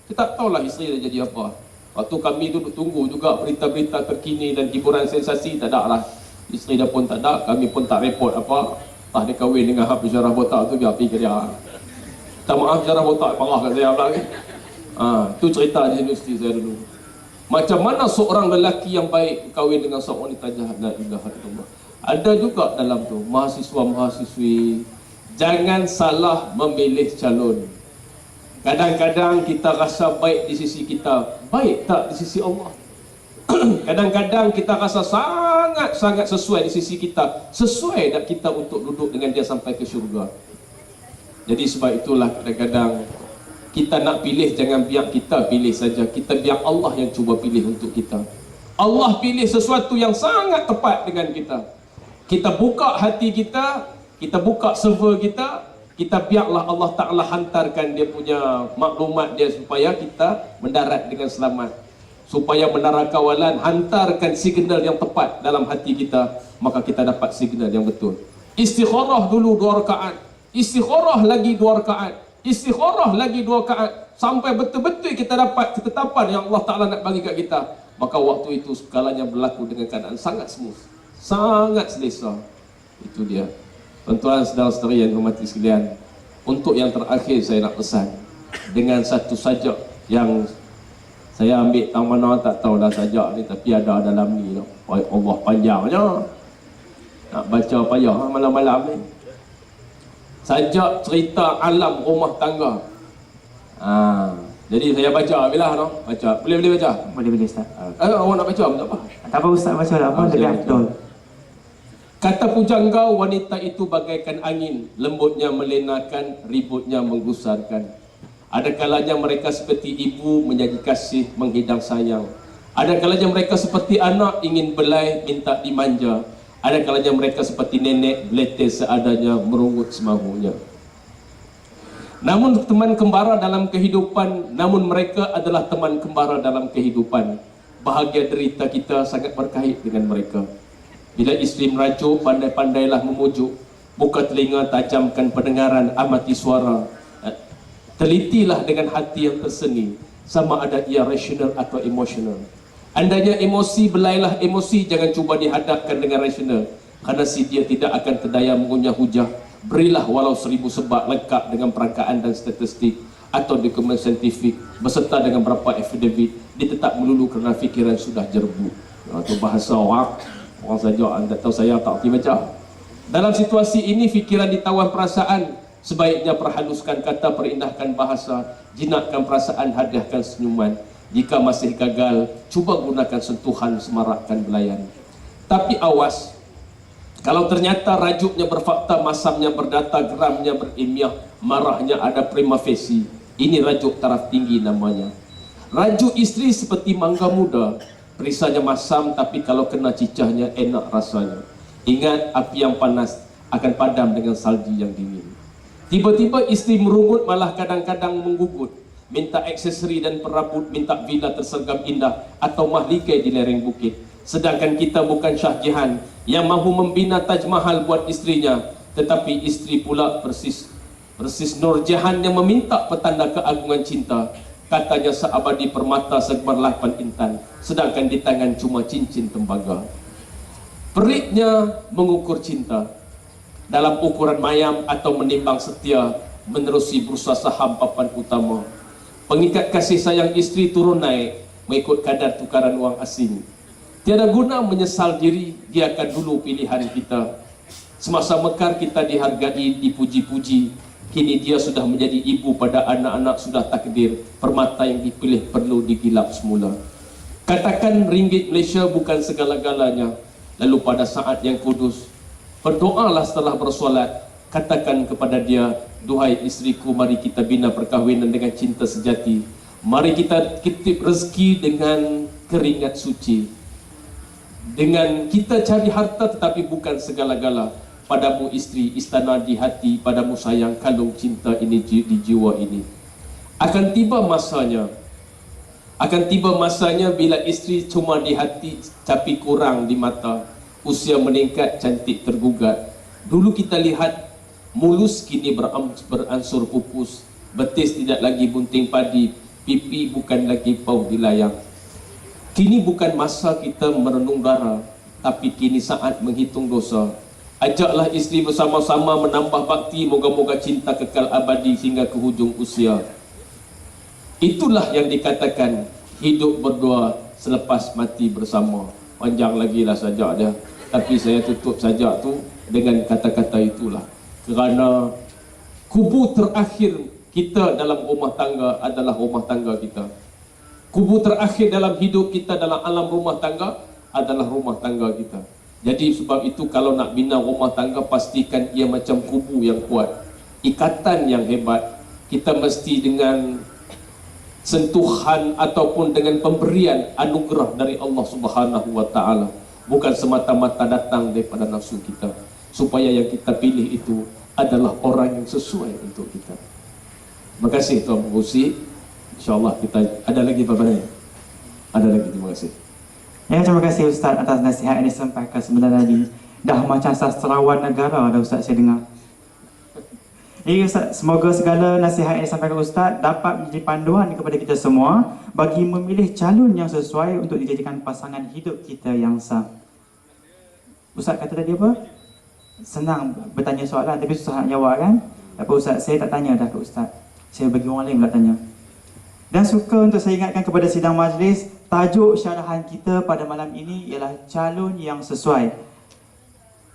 Kita tak tahulah isteri dia jadi apa. Waktu kami duduk tunggu juga berita-berita terkini dan hiburan sensasi, tak ada lah. Isteri dia pun tak ada, kami pun tak report apa. Tak dia kahwin dengan hak pensyarah botak tu, biar pergi ke dia. Tak maaf, pensyarah botak marah kat saya pula. Tu cerita di universiti saya dulu. Macam mana seorang lelaki yang baik kahwin dengan seorang wanita jahat. La ilaha illallah. Ada juga dalam tu mahasiswa-mahasiswi, jangan salah memilih calon. Kadang-kadang kita rasa baik di sisi kita, baik tak di sisi Allah. Kadang-kadang kita rasa sangat-sangat sesuai di sisi kita, sesuai tak kita untuk duduk dengan dia sampai ke syurga. Jadi sebab itulah kadang-kadang kita nak pilih, jangan biar kita pilih saja, kita biar Allah yang cuba pilih untuk kita. Allah pilih sesuatu yang sangat tepat dengan kita. Kita buka hati kita, kita buka server kita biarlah Allah Ta'ala hantarkan dia punya maklumat dia supaya kita mendarat dengan selamat. Supaya menara kawalan hantarkan signal yang tepat dalam hati kita, maka kita dapat signal yang betul. Istikharah dulu 2 rakaat, istikharah lagi 2 rakaat, istikharah lagi 2 rakaat, sampai betul-betul kita dapat ketetapan yang Allah Ta'ala nak bagi kat kita. Maka waktu itu segalanya berlaku dengan keadaan sangat smooth, sangat selesa. Itu dia. Tuan-tuan, saudara-saudari yang hormati sekalian, untuk yang terakhir saya nak pesan dengan satu sajak yang saya ambil tang mana tak tahulah sajak ni, tapi ada dalam ni lah. Allah panjangnya. Nak baca payah malam-malam ni. Sajak cerita alam rumah tangga. Jadi saya baca bila no? Baca. Boleh baca? Boleh Ustaz. Awak nak baca tak apa? Tak apa Ustaz baca lah, apa lebih afdal. Kata pujangga, wanita itu bagaikan angin, lembutnya melenakan, ributnya menggusarkan. Ada kalanya mereka seperti ibu menjadi kasih, menghidang sayang. Ada kalanya mereka seperti anak, ingin belai, minta dimanja. Ada kalanya mereka seperti nenek, beletir seadanya, merungut semahunya. Namun teman kembara dalam kehidupan, namun mereka adalah teman kembara dalam kehidupan. Bahagia derita kita sangat berkait dengan mereka. Bila isteri merajuk, pandai-pandailah memujuk. Buka telinga, tajamkan pendengaran, amati suara. Telitilah dengan hati yang terseni, sama ada ia rasional atau emosional. Andainya emosi, belailah emosi, jangan cuba dihadapkan dengan rasional. Kerana si dia tidak akan terdaya mengunyah hujah. Berilah walau 1000 sebab lengkap dengan perangkaan dan statistik atau dokumen saintifik beserta dengan berapa affidavit. Dia tetap melulu kerana fikiran sudah jerbu. Itu bahasa orang saja anda tahu, saya tak boleh baca. Dalam situasi ini fikiran ditawan perasaan. Sebaiknya perhaluskan kata, perindahkan bahasa, jinakkan perasaan, hadiahkan senyuman. Jika masih gagal, cuba gunakan sentuhan, semarakkan belayan. Tapi awas, kalau ternyata rajuknya berfakta, masamnya berdata, geramnya berilmiah, marahnya ada prima facie, ini rajuk taraf tinggi namanya. Rajuk isteri seperti mangga muda, perisanya masam, tapi kalau kena cicahnya enak rasanya. Ingat, api yang panas akan padam dengan salji yang dingin. Tiba-tiba isteri merungut, malah kadang-kadang menggugut. Minta aksesori dan perabot, minta villa tersergam indah atau mahligai di lereng bukit. Sedangkan kita bukan Shah Jahan yang mahu membina Taj Mahal buat istrinya, tetapi isteri pula persis Nur Jahan yang meminta petanda keagungan cinta. Katanya seabadi permata, segemerlapan intan, sedangkan di tangan cuma cincin tembaga. Periknya mengukur cinta dalam ukuran mayam atau menimbang setia, menerusi bursa saham papan utama. Pengikat kasih sayang isteri turun naik mengikut kadar tukaran wang asing. Tiada guna menyesal diri, dia akan dulu pilihan kita. Semasa mekar kita dihargai, dipuji-puji. Kini dia sudah menjadi ibu pada anak-anak, sudah takdir. Permata yang dipilih perlu digilap semula. Katakan ringgit Malaysia bukan segala-galanya. Lalu pada saat yang kudus, berdoalah setelah bersolat. Katakan kepada dia, duhai isteriku, mari kita bina perkahwinan dengan cinta sejati. Mari kita titip rezeki dengan keringat suci. Dengan kita cari harta tetapi bukan segala-gala. Padamu isteri, istana di hati. Padamu sayang, kalung cinta ini di jiwa ini. Akan tiba masanya bila isteri cuma di hati tapi kurang di mata. Usia meningkat, cantik tergugat. Dulu kita lihat mulus, kini beransur pupus. Betis tidak lagi bunting padi, pipi bukan lagi pau di layang. Kini bukan masa kita merenung darah, tapi kini saat menghitung dosa. Ajaklah isteri bersama-sama menambah bakti, moga-moga cinta kekal abadi hingga ke hujung usia. Itulah yang dikatakan hidup berdua selepas mati bersama. Panjang lagi lah sajak dia, tapi saya tutup sajak tu dengan kata-kata itulah. Kerana kubu terakhir kita dalam rumah tangga adalah rumah tangga kita. Kubu terakhir dalam hidup kita dalam alam rumah tangga adalah rumah tangga kita. Jadi sebab itu kalau nak bina rumah tangga, pastikan ia macam kubu yang kuat, ikatan yang hebat. Kita mesti dengan sentuhan ataupun dengan pemberian anugerah dari Allah Subhanahu wa taala, bukan semata-mata datang daripada nafsu kita. Supaya yang kita pilih itu adalah orang yang sesuai untuk kita. Terima kasih Tuan Pengerusi. InsyaAllah kita ada lagi apa-apa? Ada lagi, terima kasih. Ya, terima kasih Ustaz atas nasihat yang disampaikan sebenarnya tadi. Dah macam sastrawan negara dah Ustaz saya dengar. Jadi Ustaz, semoga segala nasihat yang disampaikan Ustaz dapat menjadi panduan kepada kita semua bagi memilih calon yang sesuai untuk dijadikan pasangan hidup kita yang sah. Ustaz kata tadi apa? senang bertanya soalan tapi susah nak jawab kan. Tapi Ustaz, saya tak tanya dah ke Ustaz. Saya bagi orang lain pula tanya. Dan suka untuk saya ingatkan kepada sidang majlis, tajuk syarahan kita pada malam ini ialah calon yang sesuai.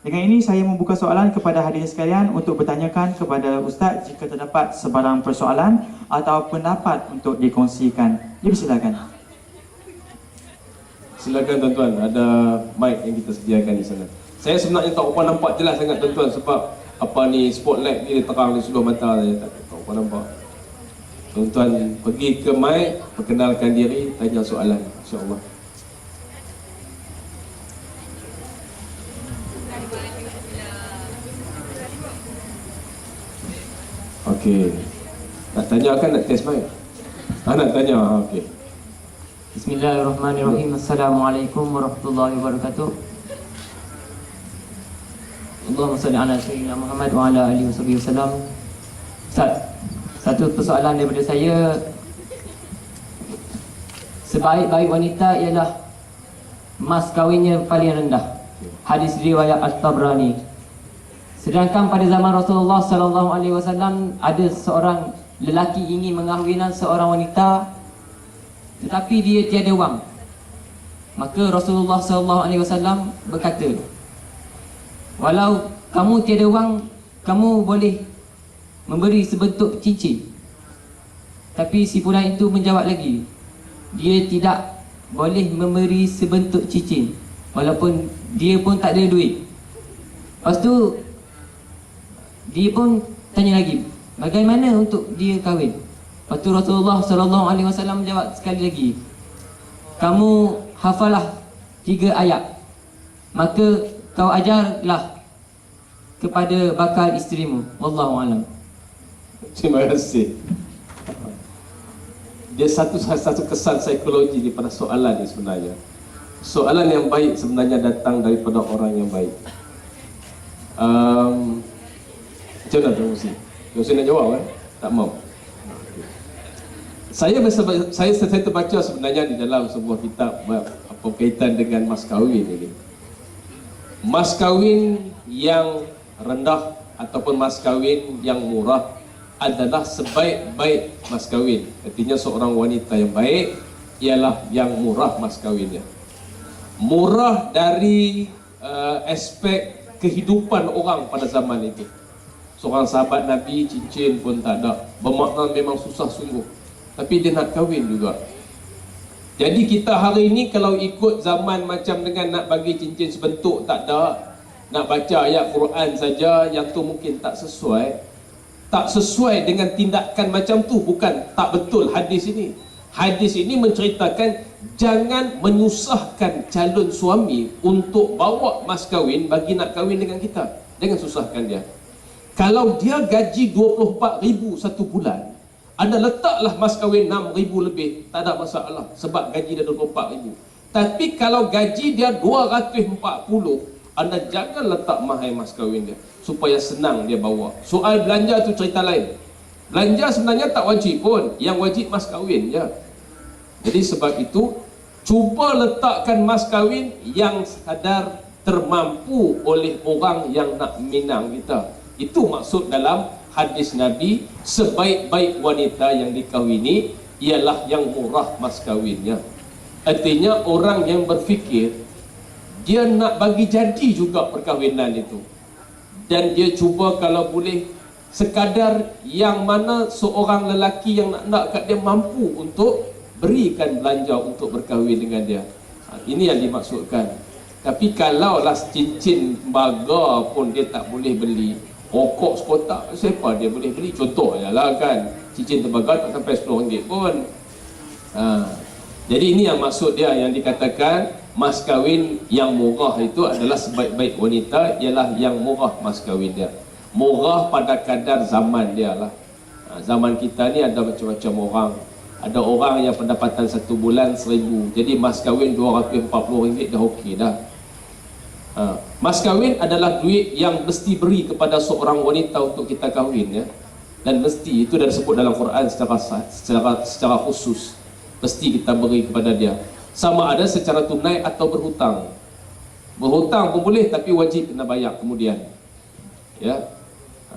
Dengan ini saya membuka soalan kepada hadirin sekalian untuk bertanyakan kepada Ustaz jika terdapat sebarang persoalan atau pendapat untuk dikongsikan. Dipersilakan. Silakan tuan-tuan, ada mic yang kita sediakan di sana. Saya sebenarnya tak apa nampak jelas sangat tuan-tuan sebab apa ni spotlight ni dia terang di seluruh mata saya, tak apa nampak. Tuan-tuan pergi ke mic, perkenalkan diri, tanya soalan, insya-Allah. Okey. Nak tanya kan nak test mic? Nak tanya, okey. Bismillahirrahmanirrahim. Assalamualaikum warahmatullahi wabarakatuh. Allahumma salli ala sayyidina Muhammad wa ala alihi wasallam. Ustaz, satu persoalan daripada saya. Sebaik-baik wanita ialah mas kahwinnya paling rendah. Hadis riwayat At-Tabrani. Sedangkan pada zaman Rasulullah sallallahu alaihi wasallam ada seorang lelaki ingin mengahwinkan seorang wanita tetapi dia tiada wang. Maka Rasulullah sallallahu alaihi wasallam berkata, walau kamu tiada wang, kamu boleh memberi sebentuk cincin. Tapi si fulan itu menjawab lagi, dia tidak boleh memberi sebentuk cincin walaupun dia pun tak ada duit. Lepas tu dia pun tanya lagi, bagaimana untuk dia kahwin? Lepas tu Rasulullah sallallahu alaihi wasallam menjawab sekali lagi, kamu hafalah 3 ayat, maka kau ajarlah kepada bakal isterimu. Wallahu alam. Terima kasih. Dia satu kesan psikologi daripada soalan ni sebenarnya. Soalan yang baik sebenarnya datang daripada orang yang baik. Macam mana Tuan Musi? Tuan Musi nak jawab kan? Tak mau. Saya terbaca sebenarnya di dalam sebuah kitab apa kaitan dengan mas kahwin ini. Mas kahwin yang rendah ataupun mas kahwin yang murah adalah sebaik-baik mas kahwin. Artinya seorang wanita yang baik ialah yang murah mas kahwinnya. Murah dari aspek kehidupan orang pada zaman itu. Seorang sahabat Nabi cincin pun tak ada, bermakna memang susah sungguh. Tapi dia nak kahwin juga. Jadi kita hari ini kalau ikut zaman macam dengan nak bagi cincin sebentuk tak ada, nak baca ayat Quran saja yang tu mungkin tak sesuai. Tak sesuai dengan tindakan macam tu, bukan tak betul hadis ini. Hadis ini menceritakan jangan menyusahkan calon suami untuk bawa mas kahwin bagi nak kahwin dengan kita. Jangan susahkan dia. Kalau dia gaji 24,000 satu bulan, anda letaklah mas kahwin 6,000 lebih, tak ada masalah sebab gaji dia 24,000. Tapi kalau gaji dia 240, anda jangan letak mahal mas kahwin dia supaya senang dia bawa. Soal belanja tu cerita lain. Belanja sebenarnya tak wajib pun, yang wajib mas kahwin je. Jadi sebab itu cuba letakkan mas kahwin yang sadar termampu oleh orang yang nak minang kita. Itu maksud dalam hadis Nabi, sebaik-baik wanita yang dikahwini ialah yang murah mas kahwinnya. Artinya orang yang berfikir dia nak bagi jadi juga perkahwinan itu, dan dia cuba kalau boleh sekadar yang mana seorang lelaki yang nak kat dia mampu untuk berikan belanja untuk berkahwin dengan dia. Ini yang dimaksudkan. Tapi kalaulah cincin baga pun dia tak boleh beli, rokok sekotak siapa dia boleh beli? Contoh lah kan, cincin tembaga tak sampai RM10 pun. Jadi ini yang maksud dia yang dikatakan mas kahwin yang murah itu adalah sebaik-baik wanita ialah yang murah mas kahwin dia. Murah pada kadar zaman dia lah. Zaman kita ni ada macam-macam orang. Ada orang yang pendapatan satu bulan 1,000, jadi mas kahwin RM240 dah okey dah. Mas kahwin adalah duit yang mesti beri kepada seorang wanita untuk kita kahwin ya. Dan mesti itu dah disebut dalam Quran secara khusus. Mesti kita beri kepada dia. Sama ada secara tunai atau berhutang. Berhutang pun boleh tapi wajib kena bayar kemudian. Ya.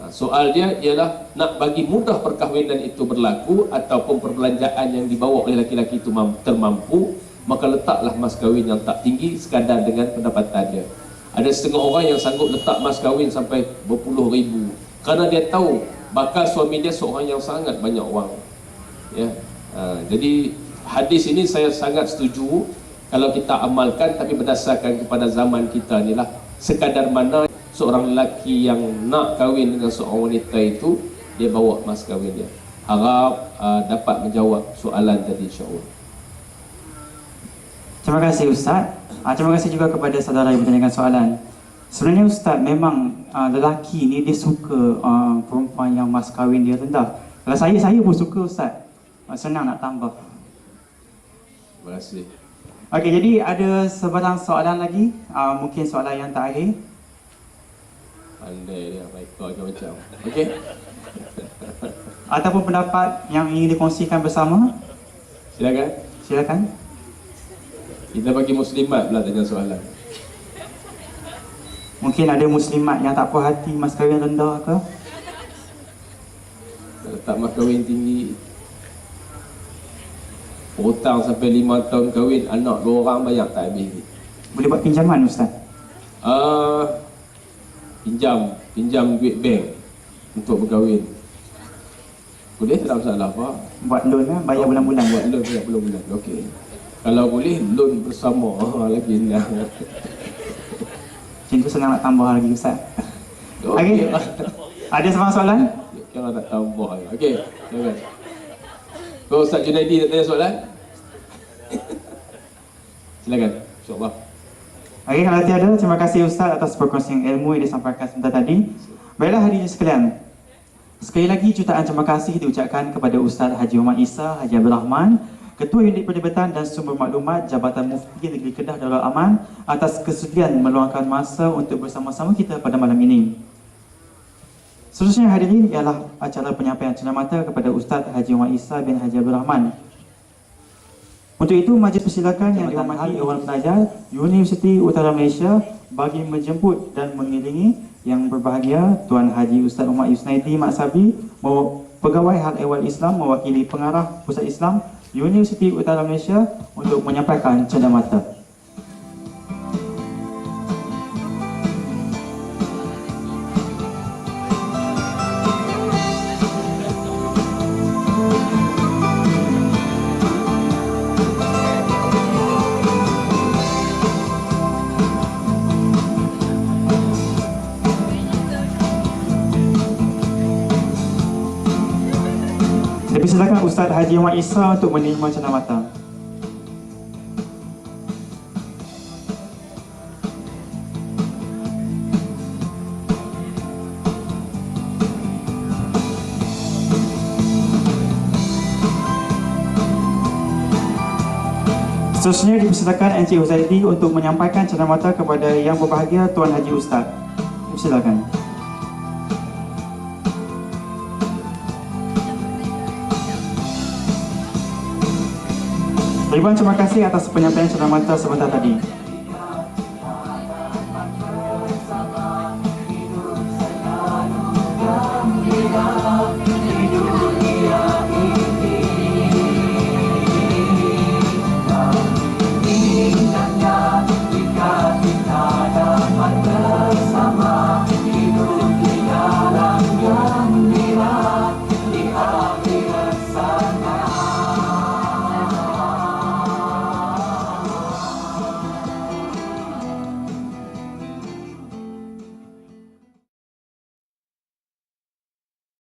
Soal dia ialah nak bagi mudah perkahwinan itu berlaku ataupun perbelanjaan yang dibawa oleh laki-laki itu termampu, maka letaklah mas kahwin yang tak tinggi sekadar dengan pendapatan dia. Ada setengah orang yang sanggup letak mas kahwin sampai berpuluh ribu kerana dia tahu bakal suami dia seorang yang sangat banyak wang. Ya. Jadi hadis ini saya sangat setuju kalau kita amalkan, tapi berdasarkan kepada zaman kita ni lah, sekadar mana seorang lelaki yang nak kahwin dengan seorang wanita itu, dia bawa mas kahwin dia. Harap dapat menjawab soalan tadi, insya-Allah. Terima kasih Ustaz. Terima kasih juga kepada saudara yang bertanyakan soalan. Sebenarnya Ustaz, memang lelaki ni dia suka perempuan yang mas kahwin dia rendah. Kalau saya pun suka Ustaz. Senang nak tambah. Terima kasih. Okey, jadi ada sebarang soalan lagi. Mungkin soalan yang terakhir. Pandai dia, baik macam. Okey. Ataupun pendapat yang ingin dikongsikan bersama. Silakan. Silakan. Kita bagi muslimat pula tanya soalan. Mungkin ada muslimat yang tak puas hati mas kahwin rendah ke? Letak mas kahwin tinggi, hutang sampai 5 tahun kahwin, anak 2 orang banyak tak habis. Boleh buat pinjaman Ustaz? Pinjam duit bank untuk berkahwin. Boleh, tak ada masalah apa. Buat loan lah, bayar bulan-bulan. Buat loan bayar bulan-bulan. Okey. Kalau boleh loan bersama lagi lah. Macam tu senang nak tambah lagi Ustaz. Okey. Ada sebarang soalan? Kalau tak tambah lagi. Okey, silakan. Kau Ustaz Junaidi nak tanya soalan? Silakan. InsyaAllah. Okey, kalau tiada, terima kasih Ustaz atas perkongsian ilmu yang disampaikan sebentar tadi. Baiklah hadirin sekalian, sekali lagi jutaan terima kasih diucapkan kepada Ustaz Haji Muhammad Isa Haji Abdul Rahman, Ketua Unit Perdebatan dan Sumber Maklumat Jabatan Mufti Negeri Kedah Darul Aman, atas kesudian meluangkan masa untuk bersama-sama kita pada malam ini. Seterusnya hadirin ialah acara penyampaian cenderamata kepada Ustaz Haji Muhammad Isa bin Haji Abdul Rahman. Untuk itu, majlis persilakan yang dihormati Dewan Pelajar Universiti Utara Malaysia bagi menjemput dan mengiringi yang berbahagia Tuan Haji Ustaz Muhammad Yusnaidi Maksabi, Pegawai Hal Ehwal Islam mewakili Pengarah Pusat Islam Universiti Utara Malaysia untuk menyampaikan cenderamata. Dipersilakan Ustaz Haji Muhammad Isa untuk menerima cenderamata. Seterusnya dipersilakan Encik Huzaidi untuk menyampaikan cenderamata kepada yang berbahagia Tuan Haji Ustaz. Dipersilakan. Terima kasih atas penyampaian cenderamata sebentar tadi.